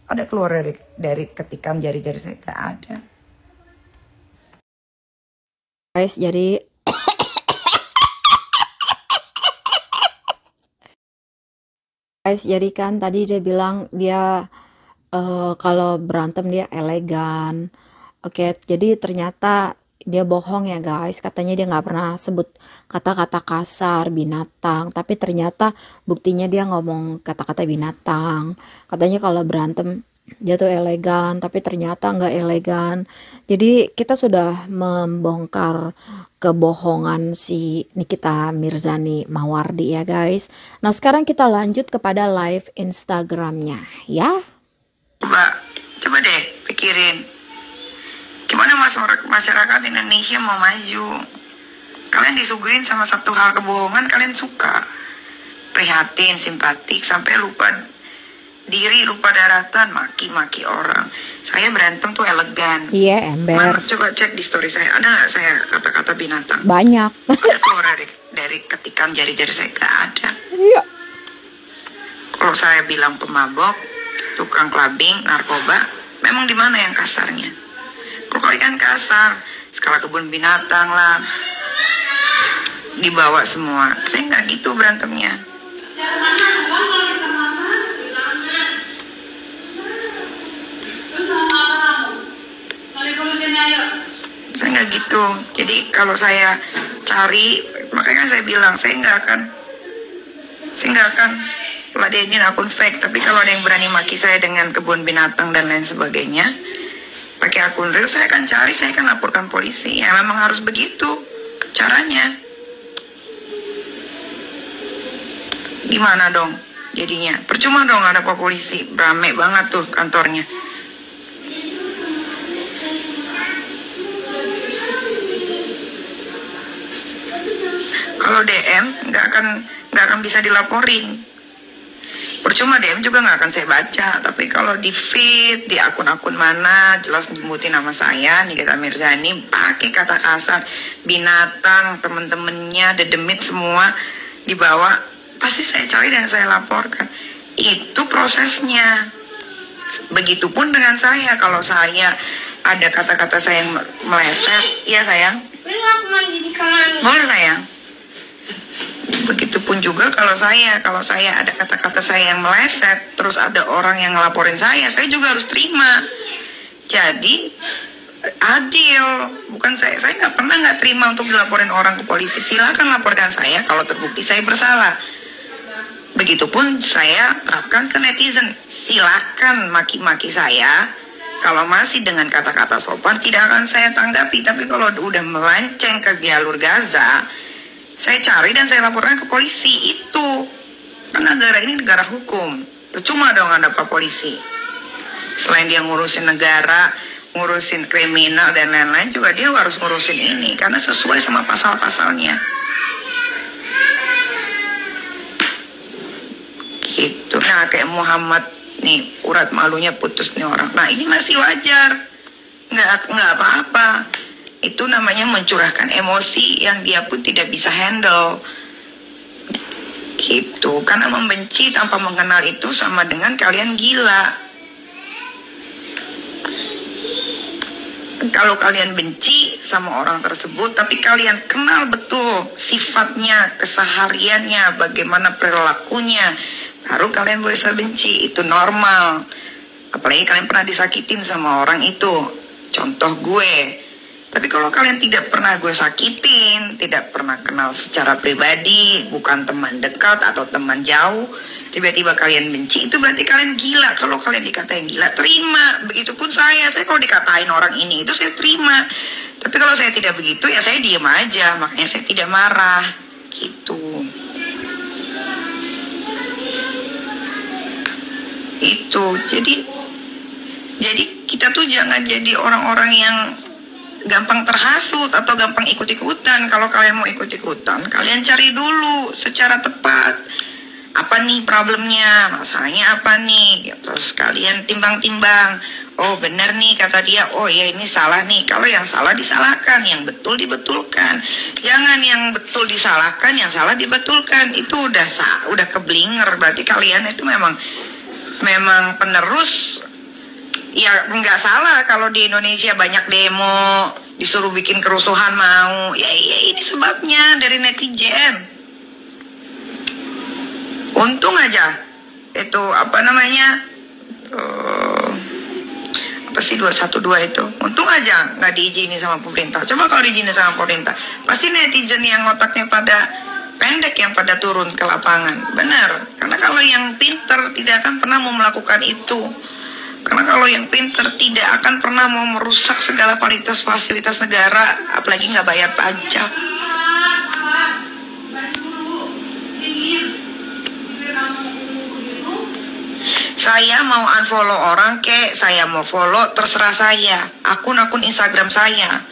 Ada keluar dari ketikan jari-jari saya? Nggak ada. Guys, jadi kan tadi dia bilang dia kalau berantem dia elegan. Oke, jadi ternyata dia bohong ya guys, katanya dia nggak pernah sebut kata-kata kasar, binatang, tapi ternyata buktinya dia ngomong kata-kata binatang. Katanya kalau berantem dia tuh elegan, tapi ternyata nggak elegan. Jadi kita sudah membongkar kebohongan si Nikita Mirzani Mawardi ya guys. Nah sekarang kita lanjut kepada live Instagramnya ya. Coba deh pikirin, gimana masyarakat Indonesia mau maju? Kalian disuguhin sama satu hal kebohongan, kalian suka, prihatin, simpatik, sampai lupa diri, lupa daratan, maki-maki orang. Saya berantem tuh elegan. Iya, ember. Coba cek di story saya, ada nggak saya kata-kata binatang? Banyak. Ada keluar dari ketikan jari-jari saya? Nggak ada. Iya. Kalau saya bilang pemabok, tukang clubbing, narkoba, memang di mana yang kasarnya? Kalau kalian kasar, skala kebun binatang lah, dibawa semua. Saya nggak gitu berantemnya. Saya nggak gitu. Jadi kalau saya cari, makanya saya bilang saya nggak akan peladenin akun fake. Tapi kalau ada yang berani maki saya dengan kebun binatang dan lain sebagainya, pakai akun real, saya akan cari, saya akan laporkan polisi. Ya memang harus begitu caranya. Gimana dong jadinya? Percuma dong ada pak polisi, rame banget tuh kantornya. Kalau DM nggak akan bisa dilaporin. Percuma DM juga nggak akan saya baca. Tapi kalau di feed, di akun-akun mana jelas nyebutin nama saya, Nikita Mirzani, pakai kata kasar, binatang, temen-temennya, dedemit semua dibawa, pasti saya cari dan saya laporkan. Itu prosesnya. Begitupun dengan saya. Kalau saya ada kata-kata saya yang meleset, ya sayang, boleh sayang. Begitupun juga kalau saya ada kata-kata saya yang meleset, terus ada orang yang ngelaporin saya juga harus terima. Jadi adil, bukan saya nggak pernah nggak terima untuk dilaporin orang ke polisi. Silakan laporkan saya kalau terbukti saya bersalah. Begitupun saya terapkan ke netizen, silakan maki-maki saya. Kalau masih dengan kata-kata sopan tidak akan saya tanggapi. Tapi kalau udah melenceng ke jalur Gaza, saya cari dan saya laporkan ke polisi. Itu kan negara ini negara hukum. Percuma dong ada pak polisi. Selain dia ngurusin negara, ngurusin kriminal dan lain-lain juga dia harus ngurusin ini karena sesuai sama pasal-pasalnya. Gitu. Nah kayak Muhammad nih urat malunya putus nih orang. Nah ini masih wajar, nggak apa-apa. Itu namanya mencurahkan emosi yang dia pun tidak bisa handle. Gitu. Karena membenci tanpa mengenal itu sama dengan kalian gila. Kalau kalian benci sama orang tersebut, tapi kalian kenal betul sifatnya, kesehariannya, bagaimana perilakunya, baru kalian boleh benci. Itu normal. Apalagi kalian pernah disakitin sama orang itu. Contoh gue. Tapi kalau kalian tidak pernah gue sakitin, tidak pernah kenal secara pribadi, bukan teman dekat atau teman jauh, tiba-tiba kalian benci, itu berarti kalian gila. Kalau kalian dikatain gila, terima. Begitupun saya kalau dikatain orang ini, itu saya terima. Tapi kalau saya tidak begitu, ya saya diam aja. Makanya saya tidak marah. Gitu. Itu. Jadi kita tuh jangan jadi orang-orang yang gampang terhasut atau gampang ikut-ikutan. Kalau kalian mau ikut-ikutan, kalian cari dulu secara tepat. Apa nih problemnya, masalahnya apa nih. Terus kalian timbang-timbang. Oh benar nih kata dia, oh ya ini salah nih. Kalau yang salah disalahkan, yang betul dibetulkan. Jangan yang betul disalahkan, yang salah dibetulkan. Itu udah keblinger. Berarti kalian itu memang penerus. Ya nggak salah kalau di Indonesia banyak demo, disuruh bikin kerusuhan mau. Ya ini sebabnya dari netizen. Untung aja itu apa namanya, apa sih 212 itu. Untung aja nggak diizinin sama pemerintah. Coba kalau diizinin sama pemerintah, pasti netizen yang otaknya pada pendek yang pada turun ke lapangan. Benar, karena kalau yang pinter tidak akan pernah mau melakukan itu. Karena kalau yang pinter tidak akan pernah mau merusak segala fasilitas negara, apalagi nggak bayar pajak. Saya mau unfollow orang saya mau follow, terserah saya. Akun-akun Instagram saya.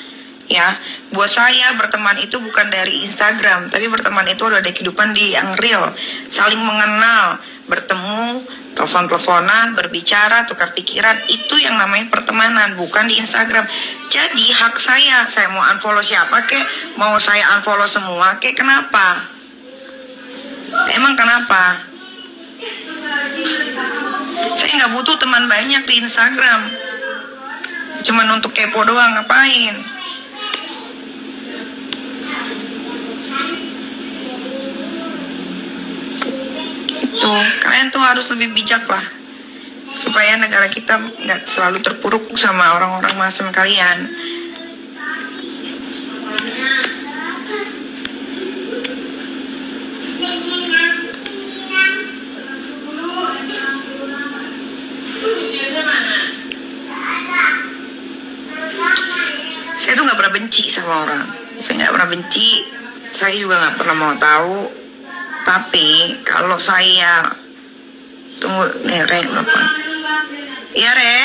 Ya, buat saya berteman itu bukan dari Instagram, tapi berteman itu ada di kehidupan yang real, saling mengenal, bertemu, telepon-teleponan, berbicara, tukar pikiran, itu yang namanya pertemanan, bukan di Instagram. Jadi hak saya mau unfollow siapa mau saya unfollow semua kenapa? Emang kenapa? Saya nggak butuh teman banyak di Instagram, cuman untuk kepo doang, ngapain? Tuh, kalian tuh harus lebih bijak lah, supaya negara kita nggak selalu terpuruk sama orang-orang macam kalian. Saya tuh nggak pernah benci sama orang. Saya nggak pernah benci. Saya juga nggak pernah mau tahu. Tapi kalau saya tunggu nih Re, apa? Iya Re.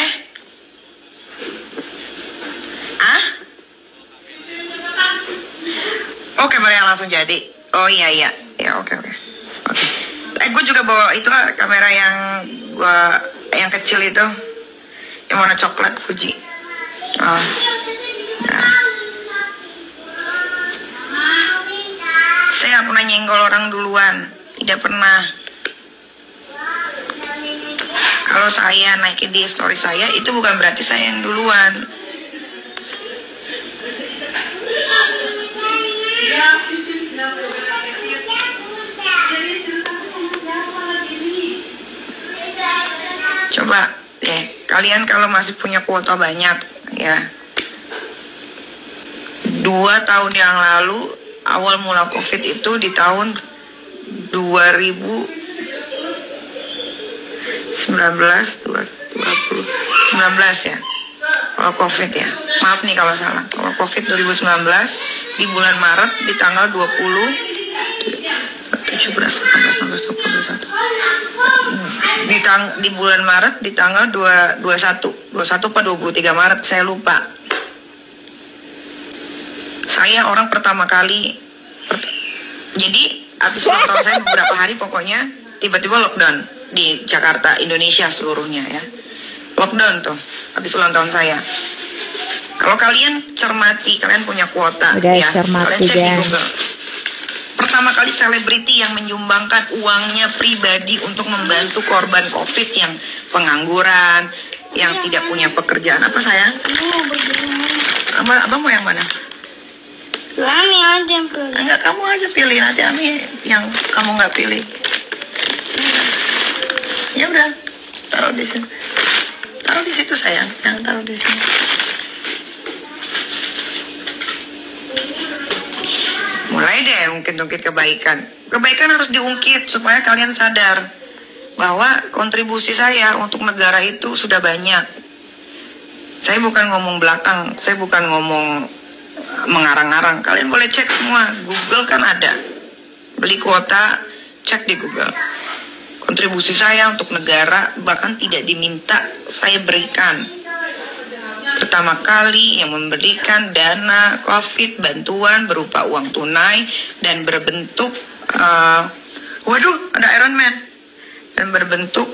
Oke, Maria langsung jadi. Oh iya ya oke. Gue juga bawa itu kamera yang kecil itu, yang warna coklat Fuji. Oh. Nah. Saya nggak pernah nyenggol orang duluan, tidak pernah. Kalau saya naikin di story saya, itu bukan berarti saya yang duluan. Coba kalian kalau masih punya kuota banyak ya, 2 tahun yang lalu awal mula COVID itu di tahun 2019 ya, awal COVID ya. Maaf nih kalau salah. Awal COVID 2019 di bulan Maret di tanggal 21 di bulan Maret di tanggal 21 21 apa 23 Maret, saya lupa. Saya orang pertama kali, jadi habis ulang tahun saya beberapa hari pokoknya, tiba-tiba lockdown di Jakarta, Indonesia seluruhnya ya. Lockdown tuh, habis ulang tahun saya. Kalau kalian cermati, kalian punya kuota Guys, ya, cermati, kalian cek di guys. Google. Pertama kali selebriti yang menyumbangkan uangnya pribadi untuk membantu korban COVID yang pengangguran, yang tidak punya pekerjaan. Apa sayang? Abang mau yang mana? Ami aja yang pilih. Enggak, kamu aja pilih, nanti Ami yang kamu nggak pilih. Ya udah, taruh di sini. Taruh di situ sayang, jangan taruh di sini. Mulai deh ungkit-ungkit kebaikan. Kebaikan harus diungkit supaya kalian sadar bahwa kontribusi saya untuk negara itu sudah banyak. Saya bukan ngomong belakang, saya bukan ngomong mengarang-arang. Kalian boleh cek semua, Google kan ada. Beli kuota, cek di Google. Kontribusi saya untuk negara bahkan tidak diminta, saya berikan. Pertama kali yang memberikan dana COVID bantuan berupa uang tunai dan berbentuk waduh, ada Iron Man, dan berbentuk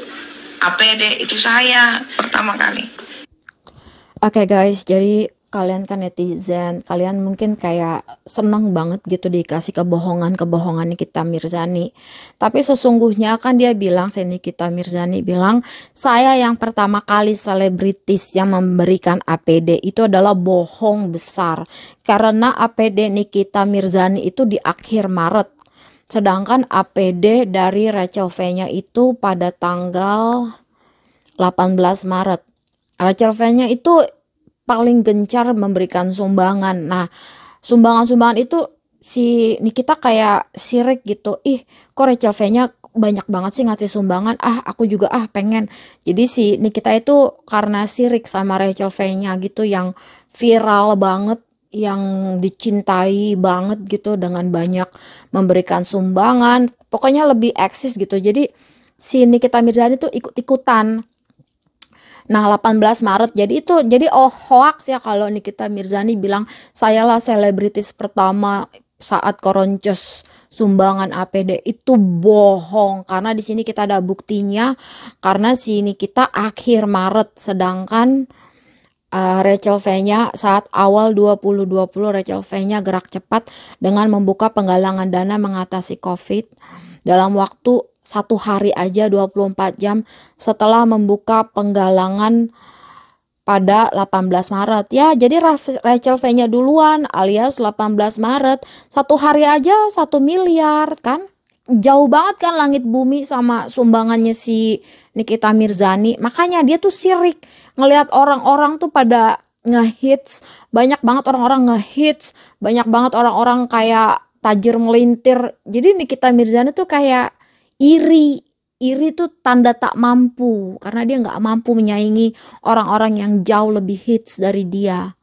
APD, itu saya pertama kali. Oke guys, jadi kalian kan netizen, kalian mungkin kayak seneng banget gitu dikasih kebohongan-kebohongan Nikita Mirzani. Tapi sesungguhnya kan dia bilang, si Nikita Mirzani bilang, saya yang pertama kali selebritis yang memberikan APD, itu adalah bohong besar. Karena APD Nikita Mirzani itu di akhir Maret. Sedangkan APD dari Rachel V-nya itu pada tanggal 18 Maret. Rachel V-nya itu paling gencar memberikan sumbangan. Nah, sumbangan-sumbangan itu si Nikita kayak sirik gitu. Ih, kok Rachel V-nya banyak banget sih ngasih sumbangan. Ah, aku juga pengen. Jadi si Nikita itu karena sirik sama Rachel V-nya gitu, yang viral banget, yang dicintai banget gitu, dengan banyak memberikan sumbangan. Pokoknya lebih eksis gitu. Jadi si Nikita Mirzani tuh ikut-ikutan. Nah, 18 Maret jadi hoax ya kalau Nikita Mirzani bilang sayalah selebritis pertama saat koroncos sumbangan APD. Itu bohong, karena di sini kita ada buktinya, karena si Nikita akhir Maret, sedangkan Rachel V-nya saat awal 2020 Rachel V-nya gerak cepat dengan membuka penggalangan dana mengatasi COVID dalam waktu 1 hari aja, 24 jam setelah membuka penggalangan pada 18 Maret. Ya, jadi Rachel V-nya duluan alias 18 Maret. 1 hari aja 1 miliar kan. Jauh banget kan langit bumi sama sumbangannya si Nikita Mirzani. Makanya dia tuh sirik ngelihat orang-orang tuh pada ngehits. Banyak banget orang-orang ngehits. Banyak banget orang-orang kayak tajir melintir. Jadi Nikita Mirzani tuh kayak iri tuh tanda tak mampu, karena dia nggak mampu menyaingi orang-orang yang jauh lebih hits dari dia.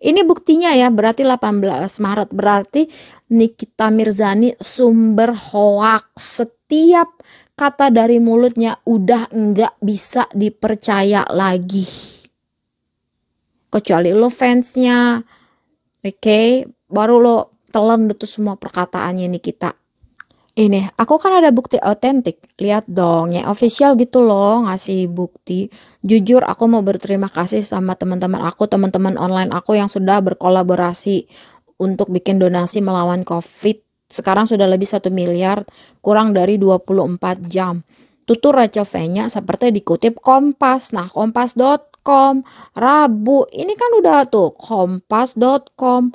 Ini buktinya ya, berarti 18 Maret, berarti Nikita Mirzani sumber hoaks. Setiap kata dari mulutnya udah nggak bisa dipercaya lagi, kecuali lo fansnya, oke? Baru lo telan itu semua perkataannya Nikita. Ini, aku kan ada bukti otentik. Lihat dong, yang official gitu loh, ngasih bukti. Jujur, aku mau berterima kasih sama teman-teman aku, teman-teman online aku yang sudah berkolaborasi untuk bikin donasi melawan COVID. Sekarang sudah lebih 1 miliar, kurang dari 24 jam. Tutur Rachel V-nya seperti dikutip Kompas. Nah, kompas.com, Rabu. Ini kan udah tuh, kompas.com.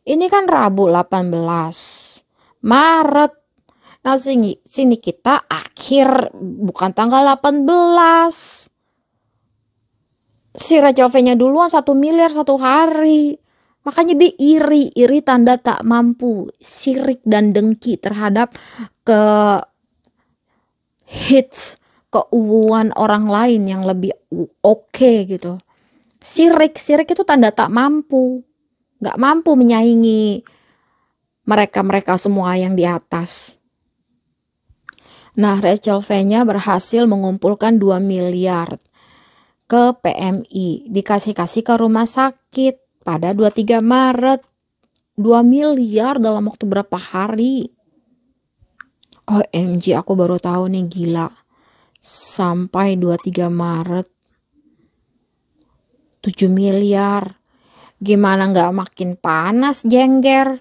Ini kan Rabu 18 Maret. Nah, sini kita akhir, bukan tanggal 18. Si Rachel V-nya duluan 1 miliar 1 hari. Makanya dia iri tanda tak mampu, sirik dan dengki terhadap hits, keuuan orang lain yang lebih oke gitu. Sirik itu tanda tak mampu. Gak mampu menyaingi mereka semua yang di atas. Nah, Rachel V-nya berhasil mengumpulkan 2 miliar. ke PMI, dikasih-kasih ke rumah sakit pada 23 Maret. 2 miliar dalam waktu berapa hari? OMG, aku baru tahu nih, gila. Sampai 23 Maret 7 miliar. Gimana nggak makin panas jengger?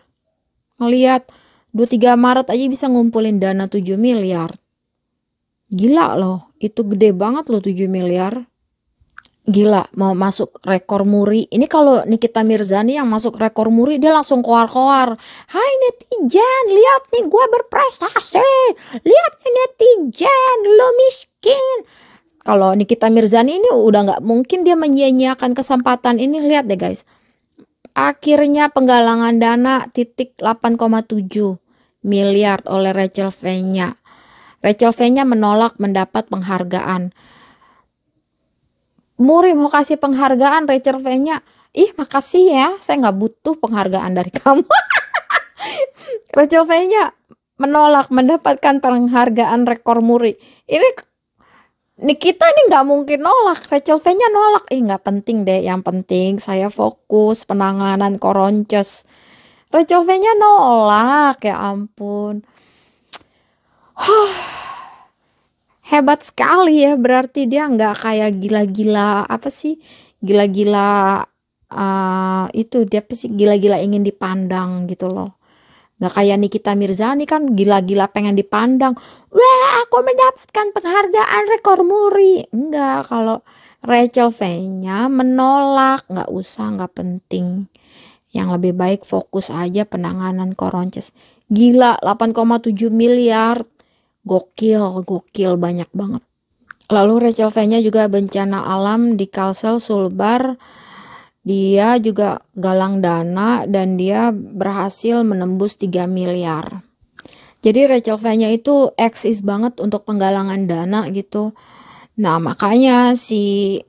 Ngeliat 23 Maret aja bisa ngumpulin dana 7 miliar. Gila loh, itu gede banget loh 7 miliar. Gila, mau masuk rekor muri. Ini kalau Nikita Mirzani yang masuk rekor muri, dia langsung koar-koar. Hai netizen, lihat nih gue berprestasi. Lihat nih netizen, lo miskin. Kalau Nikita Mirzani ini udah nggak mungkin dia menyia-nyiakan kesempatan ini. Lihat deh guys. Akhirnya penggalangan dana titik 8,7 miliar oleh Rachel V-nya. Rachel V-nya menolak mendapat penghargaan. Muri mau kasih penghargaan, Rachel V-nya, ih makasih ya, saya nggak butuh penghargaan dari kamu. Rachel V-nya menolak mendapatkan penghargaan rekor muri. Ini Nikita ini nggak mungkin nolak, Rachel V-nya nolak. Nggak penting deh, yang penting saya fokus penanganan koronces. Rachel V-nya nolak, ya ampun. Hebat sekali ya, berarti dia nggak kayak gila-gila apa sih, gila-gila itu dia apa sih, gila-gila ingin dipandang gitu loh. Nggak kayak Nikita Mirzani kan gila-gila pengen dipandang, wah aku mendapatkan penghargaan rekor muri. Enggak, kalau Rachel V-nya menolak, nggak usah, nggak penting, yang lebih baik fokus aja penanganan koronces. Gila, 8,7 miliar. Gokil banyak banget. Lalu Rachel V-nya juga bencana alam di Kalsel Sulbar. Dia juga galang dana dan dia berhasil menembus 3 miliar. Jadi Rachel V-nya itu eksis banget untuk penggalangan dana gitu. Nah makanya si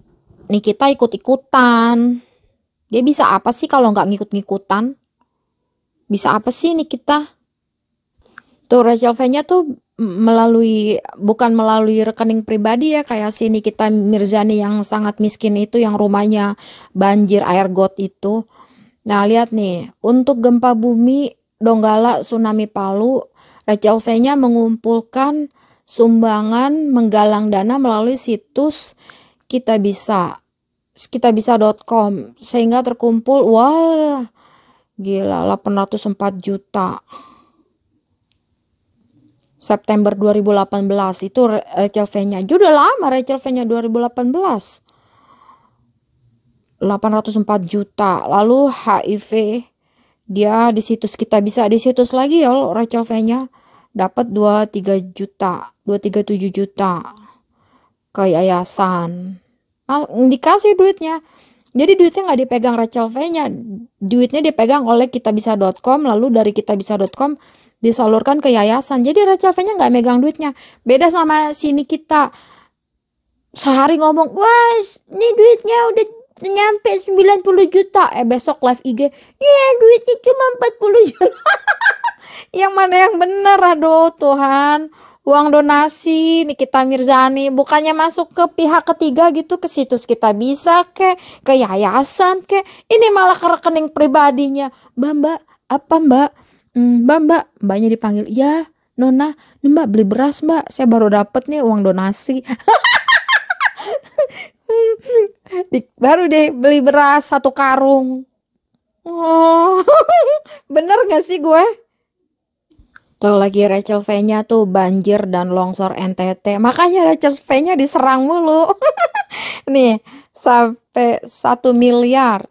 Nikita ikut-ikutan. Dia bisa apa sih kalau nggak ngikut-ngikutan? Bisa apa sih Nikita? Tuh Rachel V-nya tuh bukan melalui rekening pribadi ya, kayak si Nikita Mirzani yang sangat miskin itu, yang rumahnya banjir air got itu. Nah lihat nih, untuk gempa bumi Donggala tsunami Palu, Rachel V-nya mengumpulkan sumbangan menggalang dana melalui situs kitabisa.com sehingga terkumpul wah gila 804 juta. September 2018 itu Rachel V-nya. Udah lama Rachel V-nya 2018. 804 juta. Lalu HIV dia di situs Kitabisa, di situs lagi ya Rachel V-nya dapat 23 juta, 237 juta ke yayasan. Nah, dikasih duitnya. Jadi duitnya nggak dipegang Rachel V-nya. Duitnya dipegang oleh kitabisa.com, lalu dari kitabisa.com disalurkan ke yayasan. Jadi Rachel V-nya nggak megang duitnya. Beda sama si Nikita. Sehari ngomong, wah ini duitnya udah nyampe 90 juta. Besok live IG, ya duitnya cuma 40 juta. Yang mana yang benar? Aduh Tuhan. Uang donasi Nikita Mirzani bukannya masuk ke pihak ketiga gitu, ke situs Kitabisa ke yayasan ke. Ini malah ke rekening pribadinya. Mbak, apa mbak? Mbaknya dipanggil, ya Nona, nih mbak beli beras mbak, saya baru dapet nih uang donasi. Baru deh beli beras 1 karung. Oh, bener gak sih gue? Tuh lagi Rachel V-nya tuh banjir dan longsor NTT, makanya Rachel V-nya diserang mulu. Nih sampai 1 miliar.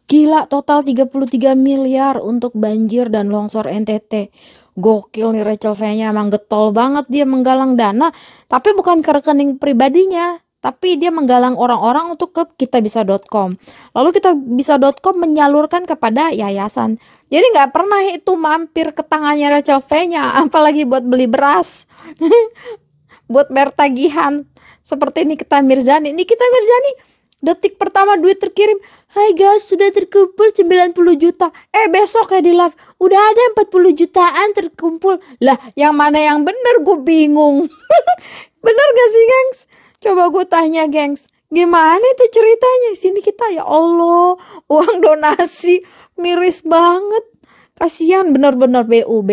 Gila, total 33 miliar untuk banjir dan longsor NTT. Gokil nih Rachel V-nya, emang getol banget dia menggalang dana. Tapi bukan ke rekening pribadinya, tapi dia menggalang orang-orang untuk ke kitabisa.com. Lalu kitabisa.com menyalurkan kepada yayasan. Jadi gak pernah itu mampir ke tangannya Rachel V-nya, apalagi buat beli beras. Buat bayar tagihan. Seperti Nikita Mirzani. Nikita Mirzani detik pertama duit terkirim, hai guys sudah terkumpul 90 juta. Besok ya di live udah ada 40 jutaan terkumpul. Lah yang mana yang bener, gue bingung. Bener gak sih gengs? Coba gue tanya gengs, gimana itu ceritanya? Sini kita, ya Allah, uang donasi miris banget. Kasihan bener-bener BU.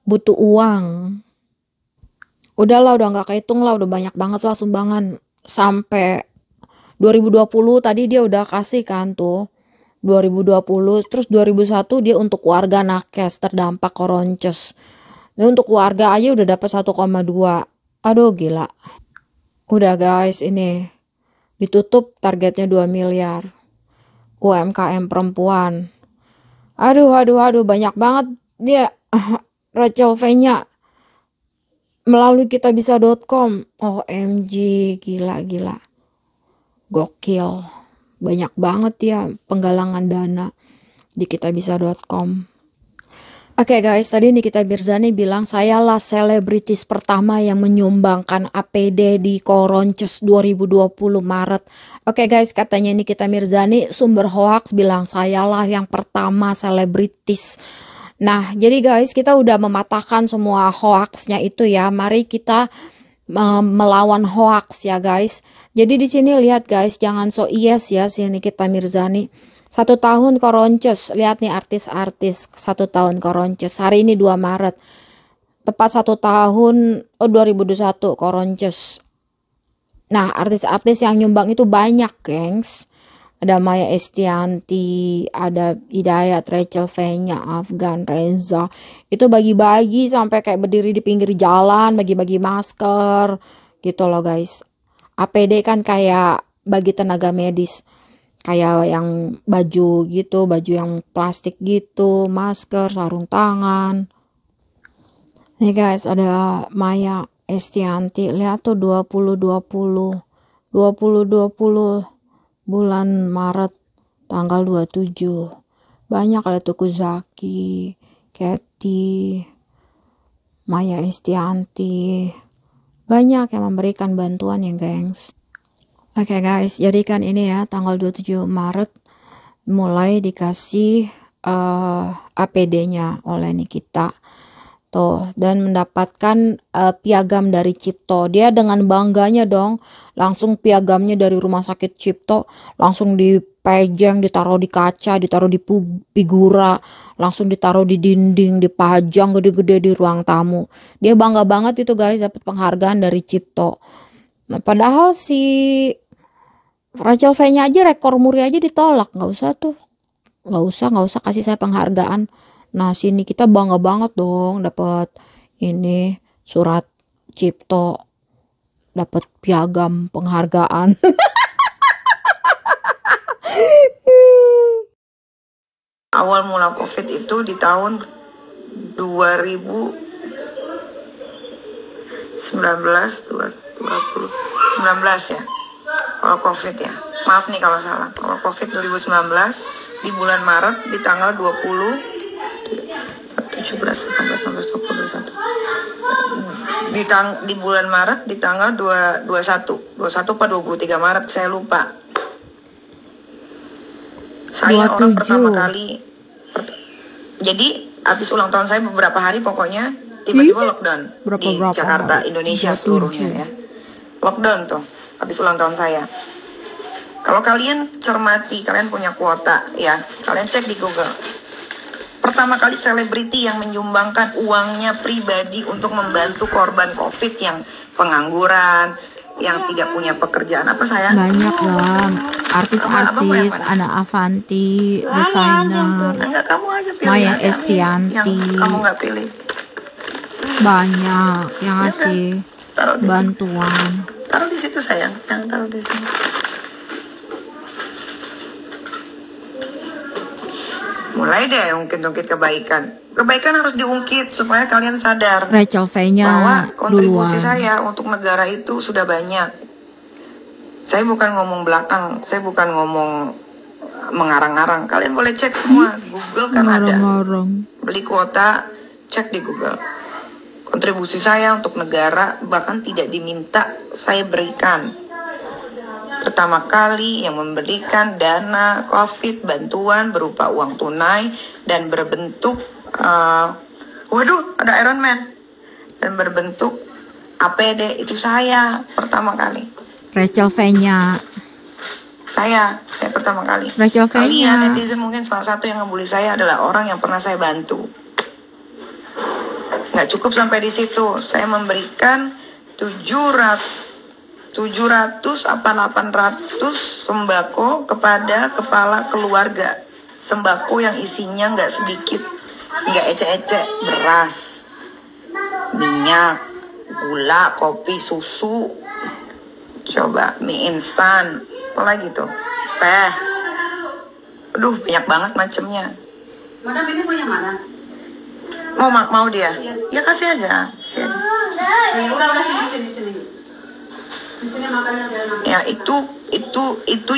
Butuh uang. Udahlah, udah nggak kehitung lah, udah banyak banget lah sumbangan. Sampai 2020 tadi dia udah kasih kan tuh. 2020, terus 2001 dia untuk warga nakes terdampak koronces. Dan untuk warga aja udah dapat 1,2. Aduh gila. Udah guys, ini ditutup targetnya 2 miliar. UMKM perempuan. Aduh, banyak banget dia. Rachel V-nya melalui kitabisa.com. OMG, gila. Gokil. Banyak banget ya penggalangan dana di kitabisa.com. Oke guys, tadi Nikita Mirzani bilang sayalah selebritis pertama yang menyumbangkan APD di Koronces 2020 Maret. Oke guys, katanya Nikita Mirzani, sumber hoax bilang sayalah yang pertama selebritis. Nah, jadi guys, kita udah mematahkan semua hoaxnya itu ya. Mari kita melawan hoax ya guys. Jadi di sini lihat guys, jangan so yes ya si Nikita Mirzani. 1 tahun Koronces, lihat nih artis-artis 1 tahun Koronces. Hari ini 2 Maret. Tepat 1 tahun 2021 Koronces. Nah, artis-artis yang nyumbang itu banyak, gengs. Ada Maya Estianty, ada Hidayat, Rachel V-nya, Afgan, Reza. Itu bagi-bagi sampai kayak berdiri di pinggir jalan, bagi-bagi masker gitu loh guys. APD kan kayak bagi tenaga medis. Kayak yang baju gitu, baju yang plastik gitu, masker, sarung tangan. Nih guys, ada Maya Estianty, lihat tuh 2020 bulan Maret tanggal 27. Banyak ada tuh Kuzaki, Katy, Maya Estianty. Banyak yang memberikan bantuan ya gengs. Oke guys, jadi kan ini ya tanggal 27 Maret mulai dikasih APD-nya oleh Nikita tuh, dan mendapatkan piagam dari Cipto. Dia dengan bangganya dong langsung piagamnya dari rumah sakit Cipto langsung dipejeng, ditaruh di kaca, ditaruh di figura, langsung ditaruh di dinding, dipajang gede-gede di ruang tamu. Dia bangga banget itu guys dapat penghargaan dari Cipto. Nah, padahal si Rachel V-nya aja rekor muri aja ditolak, nggak usah kasih saya penghargaan. Nah, sini kita bangga banget dong dapat ini surat Cipto, dapat piagam penghargaan. Awal mula COVID itu di tahun 2019 ya. Kalau COVID ya, maaf nih kalau salah. Kalau COVID 2019 di bulan Maret di tanggal 17, 18, 19, 20, 21. Di bulan Maret di tanggal 21 apa 23 Maret saya lupa. Saya 27. Orang pertama kali. Jadi habis ulang tahun saya beberapa hari pokoknya tiba-tiba lockdown di Jakarta, Indonesia seluruhnya ya. Lockdown tuh habis ulang tahun saya. Kalau kalian cermati, kalian punya kuota ya, kalian cek di Google. Pertama kali selebriti yang menyumbangkan uangnya pribadi untuk membantu korban COVID yang pengangguran, yang tidak punya pekerjaan, apa sayang? Banyak lah, artis-artis, Ana Avanti, desainer, Maya Estianty. Kamu nggak pilih? Banyak yang ngasih bantuan. Taruh di situ sayang, yang taruh di sini. Mulai deh ungkit-ungkit kebaikan. Kebaikan harus diungkit supaya kalian sadar Rachel V-nya bahwa kontribusi duluan. saya untuk negara itu sudah banyak. Saya bukan ngomong belakang, saya bukan ngomong mengarang-arang. Kalian boleh cek semua, Google kan ada. Beli kuota, cek di Google. Kontribusi saya untuk negara bahkan tidak diminta saya berikan. Pertama kali yang memberikan dana COVID bantuan berupa uang tunai dan berbentuk waduh ada Iron Man dan berbentuk APD itu saya pertama kali. Rachel V-nya. Saya pertama kali. Rachel V-nya. Kalian netizen mungkin salah satu yang ngebully saya adalah orang yang pernah saya bantu. Nggak cukup sampai di situ. Saya memberikan 700 apa 800 sembako kepada kepala keluarga. Sembako yang isinya nggak sedikit, nggak ecek-ecek, beras, minyak, gula, kopi, susu, coba mie instan, apa lagi tuh, teh, aduh banyak banget macamnya. Madam ini punya madam. Mau dia? Ya kasih aja. Udah sini. Di sini makannya ada. Ya itu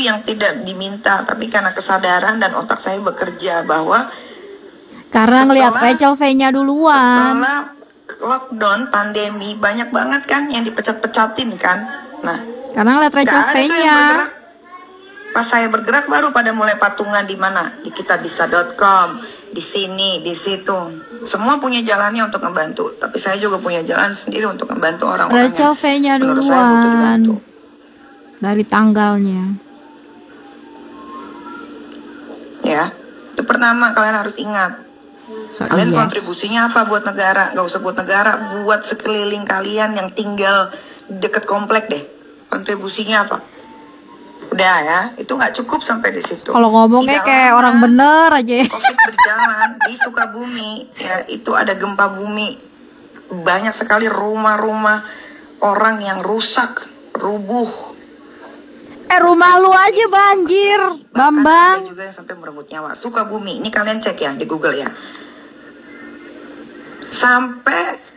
yang tidak diminta, tapi karena kesadaran dan otak saya bekerja bahwa karena ngelihat Rachel V-nya duluan. Setelah lockdown pandemi banyak banget kan yang dipecat-pecatin kan. Nah, karena ngelihat Rachel V-nya. Pas saya bergerak baru pada mulai patungan di mana? Di kitabisa.com, di sini, di situ. Semua punya jalannya untuk membantu, tapi saya juga punya jalan sendiri untuk membantu orang-orang Rachel V-nya duluan. Dari tanggalnya. Ya, itu pertama kalian harus ingat. Kalian kontribusinya apa buat negara? Gak usah buat negara, buat sekeliling kalian yang tinggal deket komplek deh. Kontribusinya apa? Udah ya, itu nggak cukup sampai di situ. Kalau ngomongnya kayak orang bener aja. COVID berjalan di Sukabumi, ya itu ada gempa bumi. Banyak sekali rumah-rumah orang yang rusak, rubuh. Rumah lu aja banjir, Bambang. Ada juga yang sampai merenggut nyawa. Sukabumi, ini kalian cek ya di Google ya. Sampai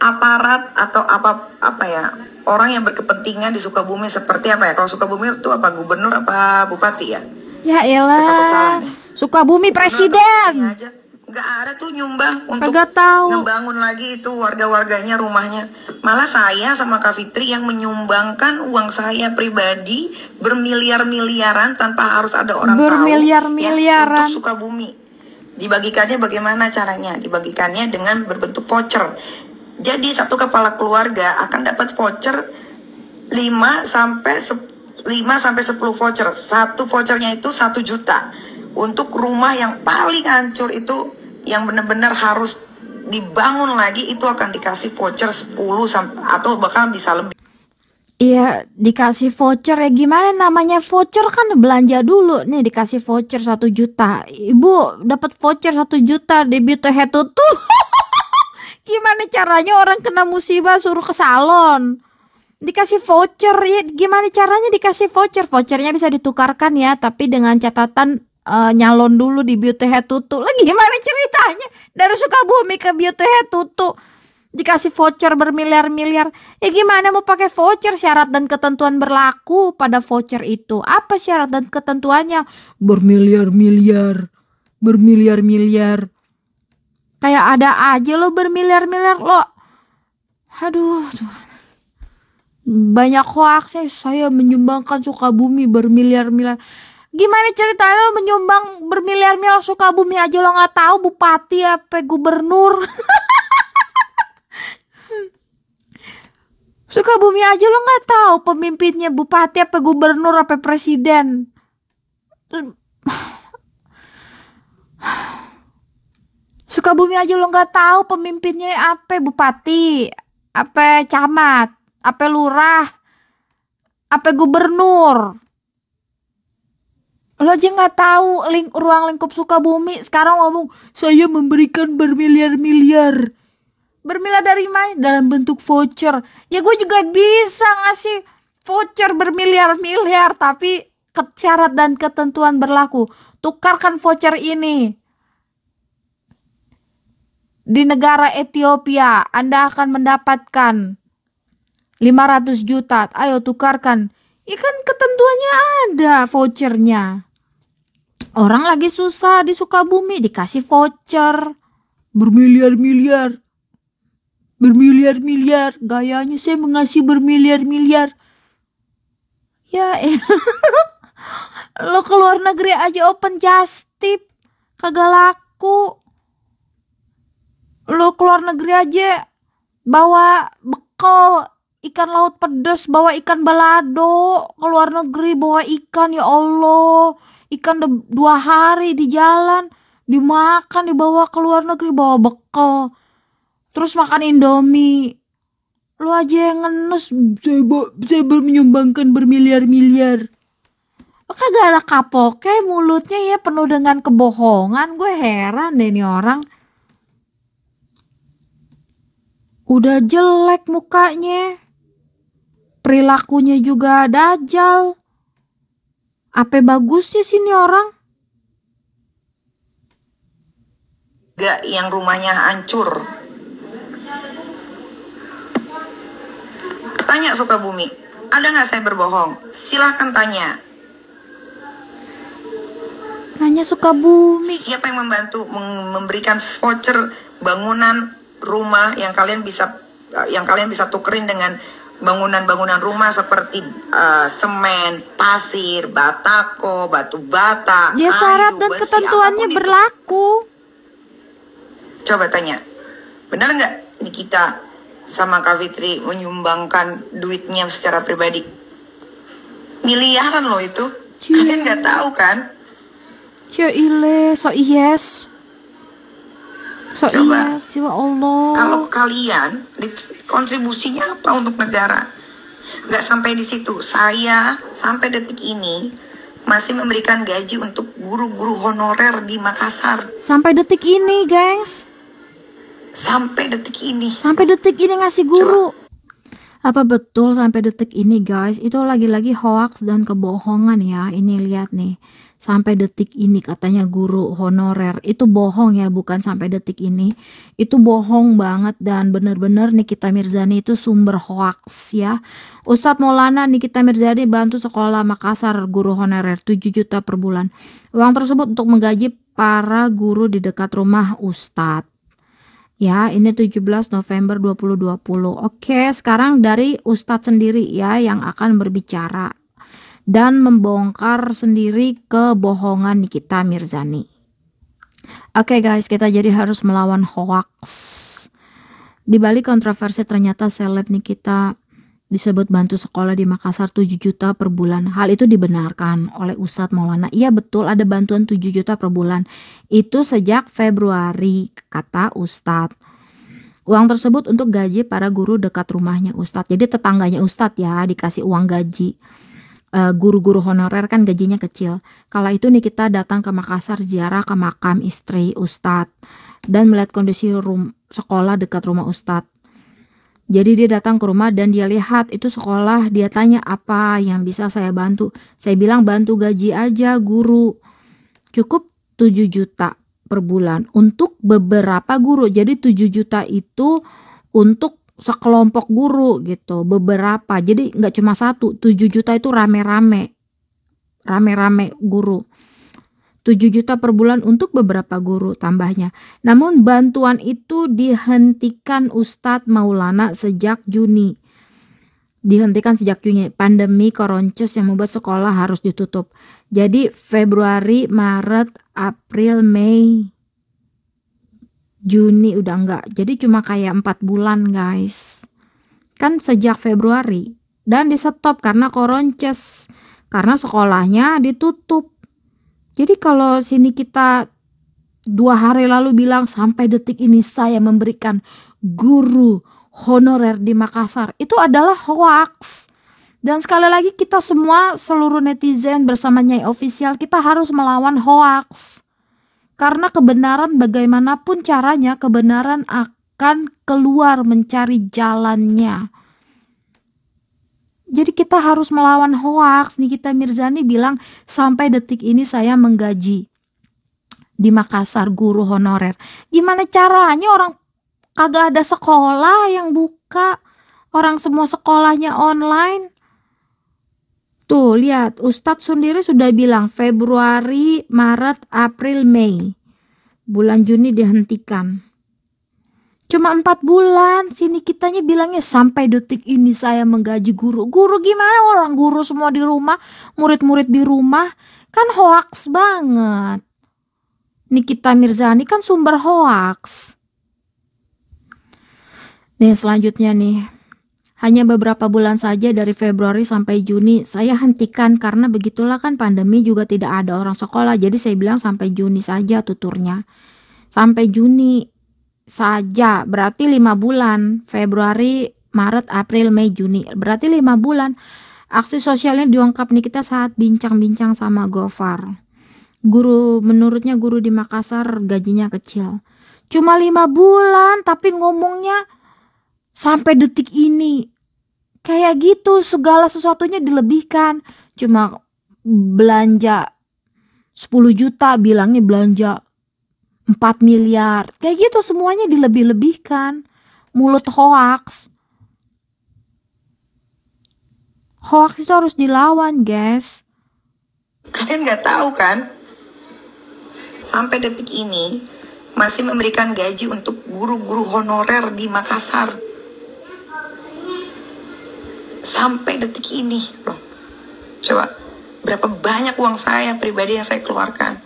aparat atau apa ya, orang yang berkepentingan di Sukabumi seperti apa ya? Kalau Sukabumi itu apa, gubernur apa bupati ya? Ya elah, Sukabumi presiden. Nggak ada tuh nyumbang untuk ngebangun lagi itu warga-warganya rumahnya. Malah saya sama Kak Fitri yang menyumbangkan uang saya pribadi bermiliar-miliaran tanpa harus ada orang tahu ya, untuk Sukabumi. Dibagikannya bagaimana caranya? Dibagikannya dengan berbentuk voucher. Jadi satu kepala keluarga akan dapat voucher 5 sampai 10 voucher. Satu vouchernya itu 1 juta. Untuk rumah yang paling hancur itu yang benar-benar harus dibangun lagi itu akan dikasih voucher 10 atau bahkan bisa lebih. Iya, dikasih voucher ya, gimana namanya voucher kan belanja dulu nih, dikasih voucher 1 juta. Ibu dapat voucher 1 juta di Beauty Head tuh. Gimana caranya orang kena musibah suruh ke salon dikasih voucher ya? Gimana caranya dikasih voucher? Vouchernya bisa ditukarkan ya, tapi dengan catatan nyalon dulu di Beauty Head Tutu. Lagi gimana ceritanya dari Sukabumi ke Beauty Head Tutu dikasih voucher bermiliar-miliar? Ya gimana mau pakai voucher? Syarat dan ketentuan berlaku pada voucher itu. Apa syarat dan ketentuannya? Bermiliar-miliar. Kayak ada aja lo bermiliar-miliar lo. Aduh, banyak hoaxnya. Saya menyumbangkan Sukabumi bermiliar-miliar. Gimana ceritanya lo menyumbang bermiliar-miliar Sukabumi aja lo nggak tahu bupati apa gubernur? Sukabumi aja lo nggak tahu pemimpinnya bupati apa gubernur apa presiden. Sukabumi aja lo nggak tahu pemimpinnya apa, bupati, apa camat, apa lurah, apa gubernur. Lo aja nggak tahu ruang lingkup Sukabumi. Sekarang ngomong saya memberikan bermiliar-miliar. Bermiliar dari mana? Dalam bentuk voucher. Ya gue juga bisa ngasih voucher bermiliar-miliar, tapi syarat dan ketentuan berlaku. Tukarkan voucher ini di negara Ethiopia, Anda akan mendapatkan 500 juta. Ayo tukarkan. Ikan ketentuannya ada vouchernya. Orang lagi susah di Sukabumi dikasih voucher bermiliar-miliar. Gayanya saya mengasih bermiliar-miliar. Ya lo keluar negeri aja open just tip kagak laku. Lo keluar negeri aja bawa bekal ikan laut pedas, bawa ikan balado ke luar negeri, bawa ikan, ya Allah, ikan 2 hari di jalan, dimakan, dibawa ke luar negeri, bawa bekal, terus makan Indomie. Lu aja yang ngenes, saya menyumbangkan bermiliar-miliar. Lo kagak ada kapoknya, mulutnya ya penuh dengan kebohongan. Gue heran deh nih orang. Udah jelek mukanya, perilakunya juga dajal. Apa bagusnya sih nih orang? Gak yang rumahnya hancur. Tanya Sukabumi, ada nggak saya berbohong? Silahkan tanya. Tanya Sukabumi. Siapa yang membantu memberikan voucher bangunan rumah yang kalian bisa tukerin dengan bangunan-bangunan rumah seperti semen, pasir, batako, batu bata, Ya syarat dan besi, ketentuannya apapun itu. berlaku. Coba tanya, benar nggak Nikita sama Kak Fitri menyumbangkan duitnya secara pribadi? Miliaran loh itu. Kalian nggak tahu kan? Cile, so yes. So Coba. yes, ya Allah. Kalau kalian kontribusinya apa untuk negara? Nggak sampai di situ. Saya sampai detik ini masih memberikan gaji untuk guru-guru honorer di Makassar. Sampai detik ini, gengs. Sampai detik ini. Sampai detik ini ngasih guru. Apa betul sampai detik ini, guys? Itu lagi-lagi hoax dan kebohongan ya. Ini lihat nih. Sampai detik ini katanya guru honorer. Itu bohong ya, bukan sampai detik ini. Itu bohong banget dan bener-bener Nikita Mirzani itu sumber hoax ya. Ustadz Maulana Nikita Mirzani bantu sekolah Makassar guru honorer 7 juta per bulan. Uang tersebut untuk menggaji para guru di dekat rumah Ustadz. Ya, ini 17 November 2020. Oke, sekarang dari Ustadz sendiri ya yang akan berbicara dan membongkar sendiri kebohongan Nikita Mirzani. Oke guys, kita jadi harus melawan hoax. Di balik kontroversi ternyata seleb Nikita disebut bantu sekolah di Makassar 7 juta per bulan. Hal itu dibenarkan oleh Ustadz Maulana. Iya betul, ada bantuan 7 juta per bulan. Itu sejak Februari, kata Ustadz. Uang tersebut untuk gaji para guru dekat rumahnya Ustadz. Jadi tetangganya Ustadz ya dikasih uang gaji. Guru-guru honorer kan gajinya kecil. Kala itu Nikita datang ke Makassar ziarah ke makam istri Ustadz dan melihat kondisi sekolah dekat rumah Ustadz. Jadi dia datang ke rumah dan dia lihat itu sekolah. Dia tanya apa yang bisa saya bantu. Saya bilang bantu gaji aja guru. Cukup 7 juta per bulan untuk beberapa guru. Jadi 7 juta itu untuk sekelompok guru gitu. Beberapa. Jadi nggak cuma satu. 7 juta itu rame-rame. Rame-rame guru. 7 juta per bulan untuk beberapa guru tambahnya. Namun bantuan itu dihentikan Ustadz Maulana sejak Juni. Dihentikan sejak Juni. Pandemi Koronces yang membuat sekolah harus ditutup. Jadi Februari, Maret, April, Mei, Juni udah enggak. Jadi cuma kayak 4 bulan guys. Kan sejak Februari. Dan di stop karena Koronces. Karena sekolahnya ditutup. Jadi kalau sini kita 2 hari lalu bilang sampai detik ini saya memberikan guru honorer di Makassar. Itu adalah hoax. Dan sekali lagi kita semua seluruh netizen bersama Nyai Official kita harus melawan hoax. Karena kebenaran bagaimanapun caranya kebenaran akan keluar mencari jalannya. Jadi kita harus melawan hoax. Nikita Mirzani bilang sampai detik ini saya menggaji di Makassar guru honorer. Gimana caranya orang kagak ada sekolah yang buka. Orang semua sekolahnya online. Tuh lihat Ustadz sendiri sudah bilang Februari, Maret, April, Mei. Bulan Juni dihentikan. Cuma 4 bulan, sini kitanya bilangnya sampai detik ini saya menggaji guru. Guru gimana orang guru semua di rumah, murid-murid di rumah. Kan hoax banget. Nikita Mirzani kan sumber hoax. Nih selanjutnya nih. Hanya beberapa bulan saja dari Februari sampai Juni saya hentikan karena begitulah kan pandemi juga tidak ada orang sekolah. Jadi saya bilang sampai Juni saja tuturnya. Sampai Juni saja berarti 5 bulan. Februari, Maret, April, Mei, Juni. Berarti 5 bulan. Aksi sosialnya diungkap Nikita saat bincang-bincang sama Gofar. Menurutnya guru di Makassar gajinya kecil. Cuma 5 bulan tapi ngomongnya sampai detik ini kayak gitu, segala sesuatunya dilebihkan. Cuma belanja 10 juta bilangnya belanja 4 miliar. Kayak gitu semuanya dilebih-lebihkan. Mulut hoax. Hoax itu harus dilawan, guys. Kalian nggak tahu kan? Sampai detik ini masih memberikan gaji untuk guru-guru honorer di Makassar. Sampai detik ini loh. Coba berapa banyak uang saya pribadi yang saya keluarkan.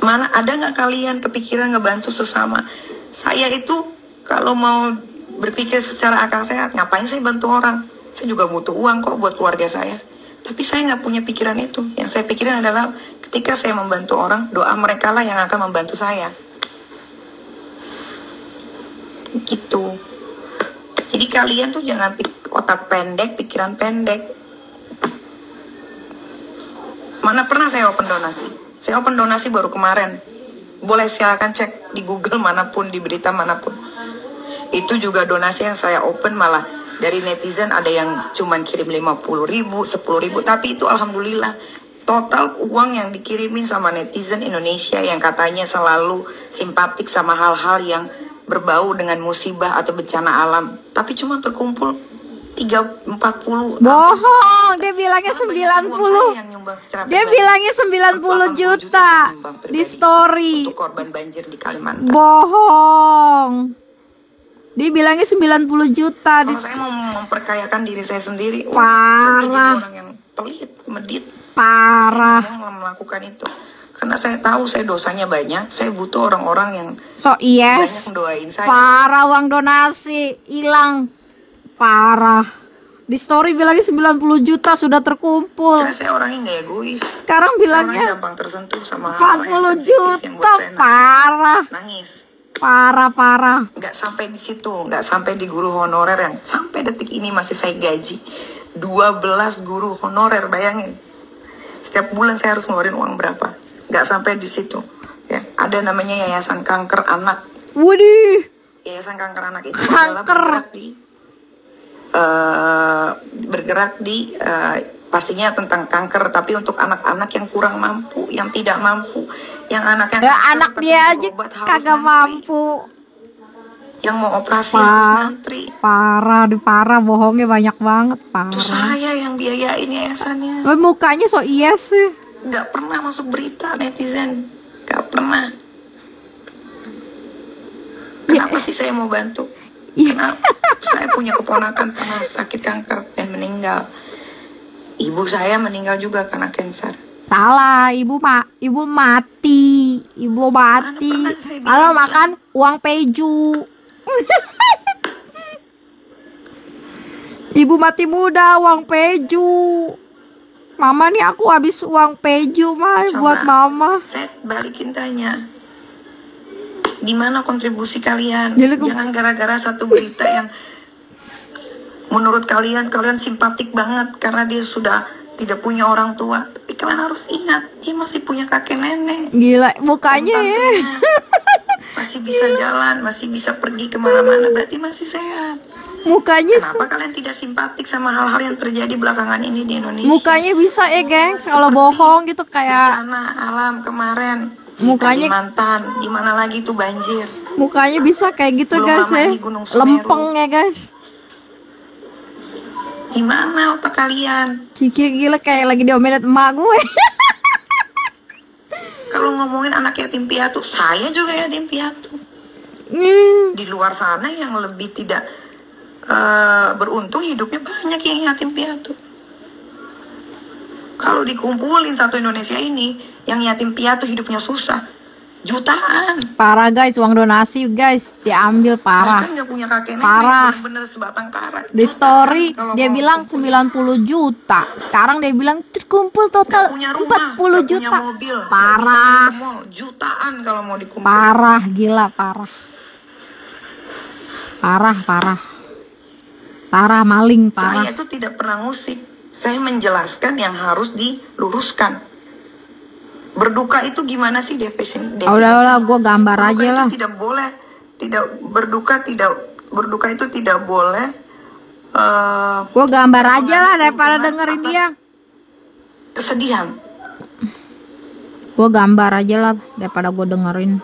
Mana ada nggak kalian kepikiran ngebantu sesama? Saya itu kalau mau berpikir secara akal sehat, ngapain saya bantu orang? Saya juga butuh uang kok buat keluarga saya. Tapi saya nggak punya pikiran itu. Yang saya pikirin adalah ketika saya membantu orang, doa mereka lah yang akan membantu saya. Gitu. Jadi kalian tuh jangan otak pendek, pikiran pendek. Mana pernah saya open donasi? Saya open donasi baru kemarin. Boleh silakan cek di Google manapun, di berita manapun. Itu juga donasi yang saya open malah dari netizen ada yang cuman kirim 50.000, 10.000. Tapi itu alhamdulillah total uang yang dikirimin sama netizen Indonesia yang katanya selalu simpatik sama hal-hal yang berbau dengan musibah atau bencana alam, tapi cuma terkumpul 40. Bohong, dia bilangnya 90. Dia bilangnya 90 juta di story. Untuk korban banjir di Kalimantan. Bohong. Dia bilangnya 90 juta. Kalau saya mau memperkayakan diri saya sendiri, parah. Jadi orang yang pelit, medit. Parah. Saya mau melakukan itu. Karena saya tahu saya dosanya banyak, saya butuh orang-orang yang yes. banyak doain saya. Parah, uang donasi hilang. Parah. Di story bilangnya 90 juta sudah terkumpul. Karena saya orangnya nggak egois. Sekarang bilangnya gampang tersentuh sama 40 juta. Parah. Nangis. Parah. Nggak sampai di situ, nggak sampai di guru honorer yang sampai detik ini masih saya gaji 12 guru honorer, bayangin. Setiap bulan saya harus ngeluarin uang berapa? Nggak sampai di situ. Ya, ada namanya Yayasan Kanker Anak. Waduh. Yayasan Kanker Anak itu adalah bergerak di pastinya tentang kanker, tapi untuk anak-anak yang kurang mampu, yang tidak mampu, yang anak dia aja kagak mampu, yang mau operasi harus ngantri. Parah, bohongnya banyak banget. Parah. Itu saya yang biayain yayasannya. Mukanya so yes sih. Nggak pernah masuk berita netizen, nggak pernah. Kenapa sih saya mau bantu? Karena saya punya keponakan pernah sakit kanker dan meninggal. Ibu saya meninggal juga karena kanker. Salah, ibu mati. Kalau makan uang peju. Ibu mati muda, uang peju. Mama nih aku habis uang peju buat mama. Saya balikin tanya, di mana kontribusi kalian? Jangan gara-gara satu berita yang menurut kalian simpatik banget karena dia sudah tidak punya orang tua. Tapi kalian harus ingat, dia masih punya kakek nenek. Gila, mukanya ya. Masih bisa jalan, masih bisa pergi kemana-mana, berarti masih sehat. Mukanya kenapa kalian tidak simpatik sama hal-hal yang terjadi belakangan ini di Indonesia? Mukanya bisa gengs, kalau bohong gitu kayak bencana alam kemarin. Mukanya Kalimantan, di mana lagi tuh banjir. Mukanya bisa kayak gitu. Belum guys ya. Lempeng ya guys. Gimana otak kalian? Ciki gila kayak lagi diomelin emak gue. Kalau ngomongin anak yatim piatu, saya juga yatim piatu. Di luar sana yang lebih tidak beruntung hidupnya banyak yang yatim piatu. Kalau dikumpulin satu Indonesia ini, yang yatim piatu hidupnya susah, Jutaan. Parah guys, uang donasi guys diambil, parah. Bahkan nggak punya kakek nenek, Parah. bener-bener sebatang kara. Di story Jutaan kalau dia mau bilang kumpulin. 90 juta. Sekarang dia bilang terkumpul total Nggak punya rumah, 40 nggak juta. punya mobil, nggak Parah. bisa main ke mall. Jutaan kalau mau dikumpulin. Parah, gila, parah. Parah, parah. Parah, maling, parah. Saya tuh tidak pernah ngusik. Saya menjelaskan yang harus diluruskan. Berduka itu gimana sih definisi? Udah, gue gambar Berduka aja itu lah. tidak boleh, berduka itu tidak boleh. Gue gambar aja lah daripada dengerin dia. Kesedihan. Gue gambar aja lah daripada gue dengerin.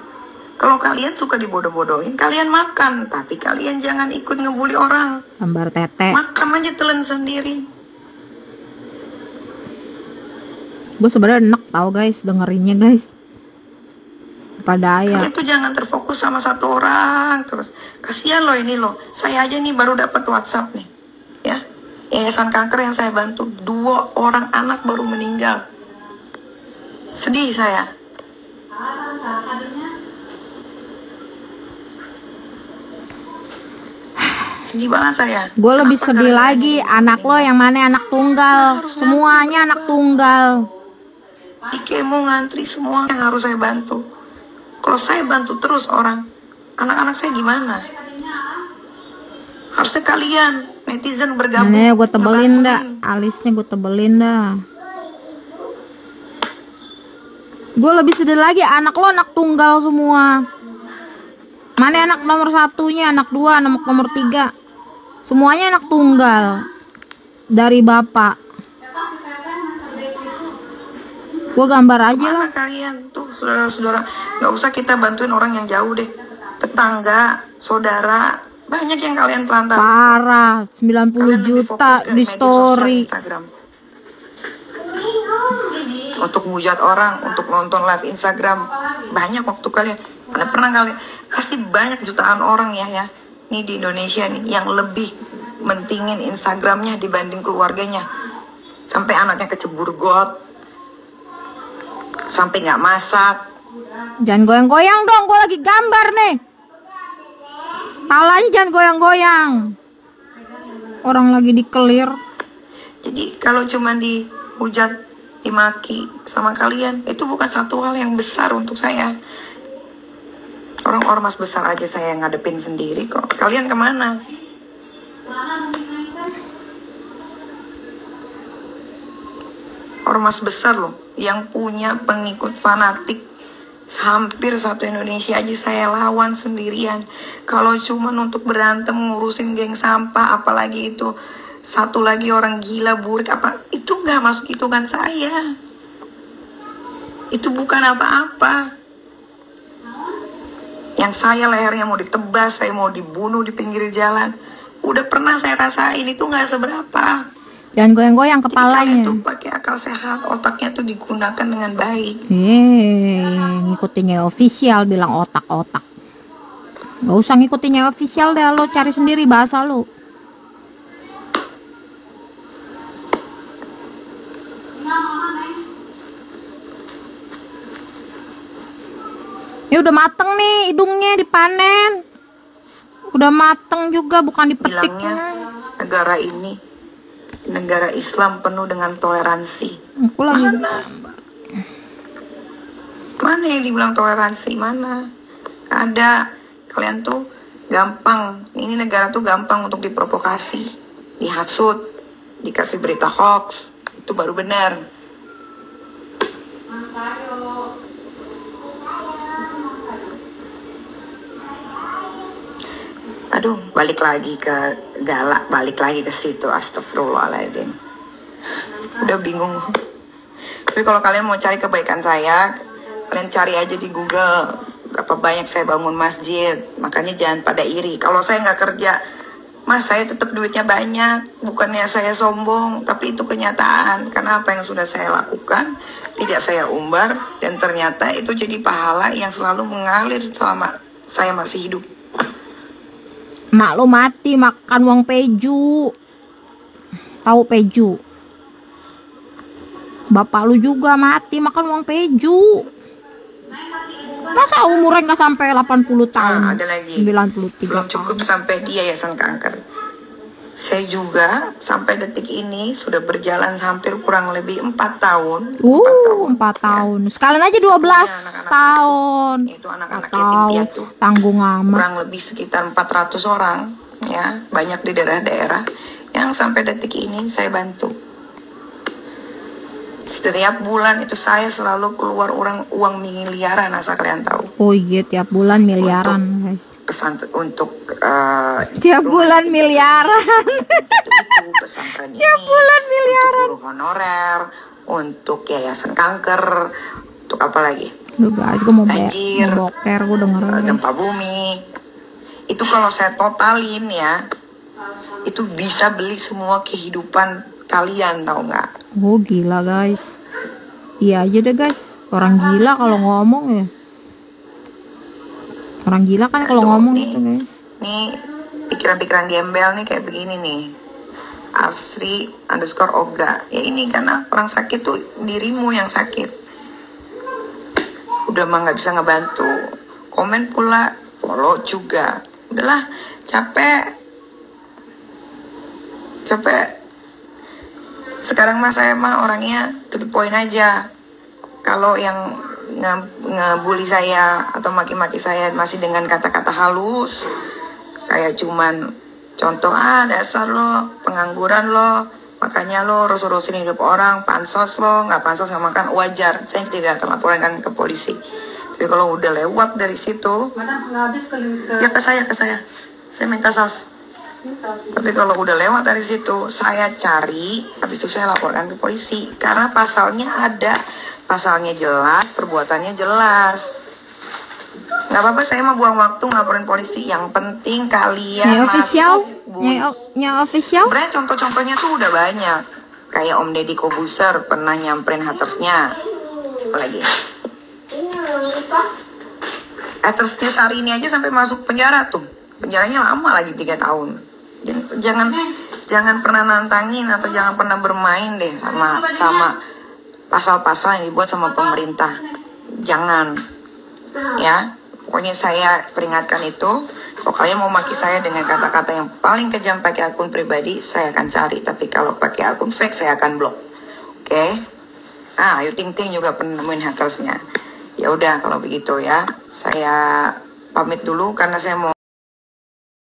Kalau kalian suka dibodoh-bodohin, kalian makan, tapi kalian jangan ikut ngebully orang. Gambar tete. Makan aja telan sendiri. Gue sebenarnya enak tau guys dengerinnya guys. Pada ya. Kalian tuh jangan terfokus sama satu orang terus. Kasihan loh ini loh. Saya aja nih baru dapat WhatsApp nih, ya. Yayasan kanker yang saya bantu, 2 orang anak baru meninggal. Sedih saya. Sedih banget saya. Gue lebih Kenapa sedih gara-gara lagi ini anak lo yang mana anak tunggal. Semuanya anak tunggal. di kemo ngantri semua yang harus saya bantu. Kalau saya bantu terus orang, anak-anak saya gimana? Harusnya kalian netizen bergabung. Ini gue tebelin ngebantuin. dah, alisnya gue tebelin dah. Gue lebih sedih lagi anak lo anak tunggal semua. Mana anak nomor 1-nya, anak 2, anak nomor 3. Semuanya anak tunggal dari bapak. Gue gambar aja lah. Mana kalian tuh saudara-saudara, nggak usah kita bantuin orang yang jauh deh, tetangga, saudara, banyak yang kalian telantar. Parah, 90 Kalian lebih juta fokus ke di media story. sosial Instagram. Untuk ngujat orang, untuk nonton live Instagram, banyak waktu kalian. Mana pernah kalian? Pasti banyak jutaan orang ya. Nih di Indonesia nih yang lebih mentingin Instagramnya dibanding keluarganya. Sampai anaknya kecebur got, sampai nggak masak. Jangan goyang-goyang dong, gue lagi gambar nih. Palanya jangan goyang-goyang. Orang lagi dikelir. Jadi kalau cuma dihujat, dimaki sama kalian, itu bukan satu hal yang besar untuk saya. Orang ormas besar aja saya ngadepin sendiri kok. Kalian kemana? Ormas besar loh, yang punya pengikut fanatik hampir satu Indonesia aja saya lawan sendirian. Kalau cuma untuk berantem ngurusin geng sampah, apalagi itu satu lagi orang gila burik apa, itu nggak masuk hitungan saya. Itu bukan apa-apa. Yang saya lehernya mau ditebas, saya mau dibunuh di pinggir jalan, udah pernah saya rasain, itu nggak seberapa. Jangan goyang-goyang Jadi kepalanya. kalian tuh pakai akal sehat, otaknya tuh digunakan dengan baik. Ngikutinnya official bilang otak-otak. Gak usah ngikutinnya official deh, lo cari sendiri bahasa lo. Ya udah mateng nih hidungnya dipanen. Udah mateng juga bukan dipetik. Bilangnya negara ini negara Islam penuh dengan toleransi. Aku lagi Mana yang dibilang toleransi? Mana? Gak ada. Kalian tuh gampang. Ini negara tuh gampang untuk diprovokasi, dihasut, dikasih berita hoax. Itu baru benar. Aduh, balik lagi ke galak, balik lagi ke situ. Astagfirullahaladzim. Udah bingung. Tapi kalau kalian mau cari kebaikan saya, kalian cari aja di Google berapa banyak saya bangun masjid. Makanya jangan pada iri. Kalau saya nggak kerja, Mas, saya tetap duitnya banyak. Bukannya saya sombong, tapi itu kenyataan. Karena apa yang sudah saya lakukan tidak saya umbar, dan ternyata itu jadi pahala yang selalu mengalir selama saya masih hidup. mak lo mati makan uang peju. Tahu peju? Bapak lu juga mati makan uang peju. Masa umurnya nggak sampai 80 tahun? Nah, ada lagi. 93 Belum cukup tahun. sampai di Yayasan Kanker. Saya juga sampai detik ini sudah berjalan hampir kurang lebih 4 tahun. 4 tahun. Sekalian aja 12 tahun. Itu anak-anak yatim piatu. Tanggung amat. Kurang lebih sekitar 400 orang, ya, banyak di daerah-daerah yang sampai detik ini saya bantu. Setiap bulan itu saya selalu keluar uang miliaran, asal kalian tahu. Oh iya, tiap bulan miliaran, guys. Pesantren untuk tiap bulan miliaran. Itu pesantren ini. Tiap bulan miliaran. Untuk guru honorer, untuk Yayasan Kanker, untuk apa lagi? Duh guys, gue mau banjir, mau boker, gue dengerin. Gempa bumi. Itu kalau saya totalin ya, itu bisa beli semua kehidupan kalian, tahu nggak? Oh gila guys. Iya aja deh guys. Orang gila kalau ngomong ya. Orang gila kan kalau ngomong nih, gitu guys. Nih pikiran-pikiran gembel nih kayak begini nih. Asri_Oga. Ya ini karena orang sakit tuh dirimu yang sakit. Udah mah nggak bisa ngebantu. Komen pula, follow juga. Udahlah, capek. Sekarang mah saya mah orangnya to the point aja. Kalau yang ngebully saya atau maki-maki saya masih dengan kata-kata halus, kayak cuman contoh, dasar lo, pengangguran lo, makanya lo rusuh-rusuhin hidup orang, pansos lo, nggak pansos nggak makan, wajar. Saya tidak akan laporkan ke polisi. Tapi kalau udah lewat dari situ, ya ke saya. Saya minta saus. Tapi kalau udah lewat dari situ, saya cari, habis itu saya laporkan ke polisi. Karena pasalnya ada, pasalnya jelas, perbuatannya jelas. Nggak apa-apa, saya mau buang waktu ngelaporin polisi. Yang penting kalian official, official. Sebenarnya contoh-contohnya tuh udah banyak. Kayak Om Deddy Kobuser pernah nyamperin hatersnya. Apalagi? Hatersnya Sari ini aja sampai masuk penjara tuh. Penjaranya lama lagi 3 tahun. Jangan pernah nantangin atau jangan pernah bermain deh sama pasal-pasal yang dibuat sama pemerintah. Jangan, ya. Pokoknya saya peringatkan itu. Kalau kalian mau maki saya dengan kata-kata yang paling kejam pakai akun pribadi, saya akan cari. Tapi kalau pakai akun fake, saya akan blok. Oke? Ayu Ting Ting juga pernah nemuin hatersnya. Ya udah kalau begitu ya, saya pamit dulu karena saya mau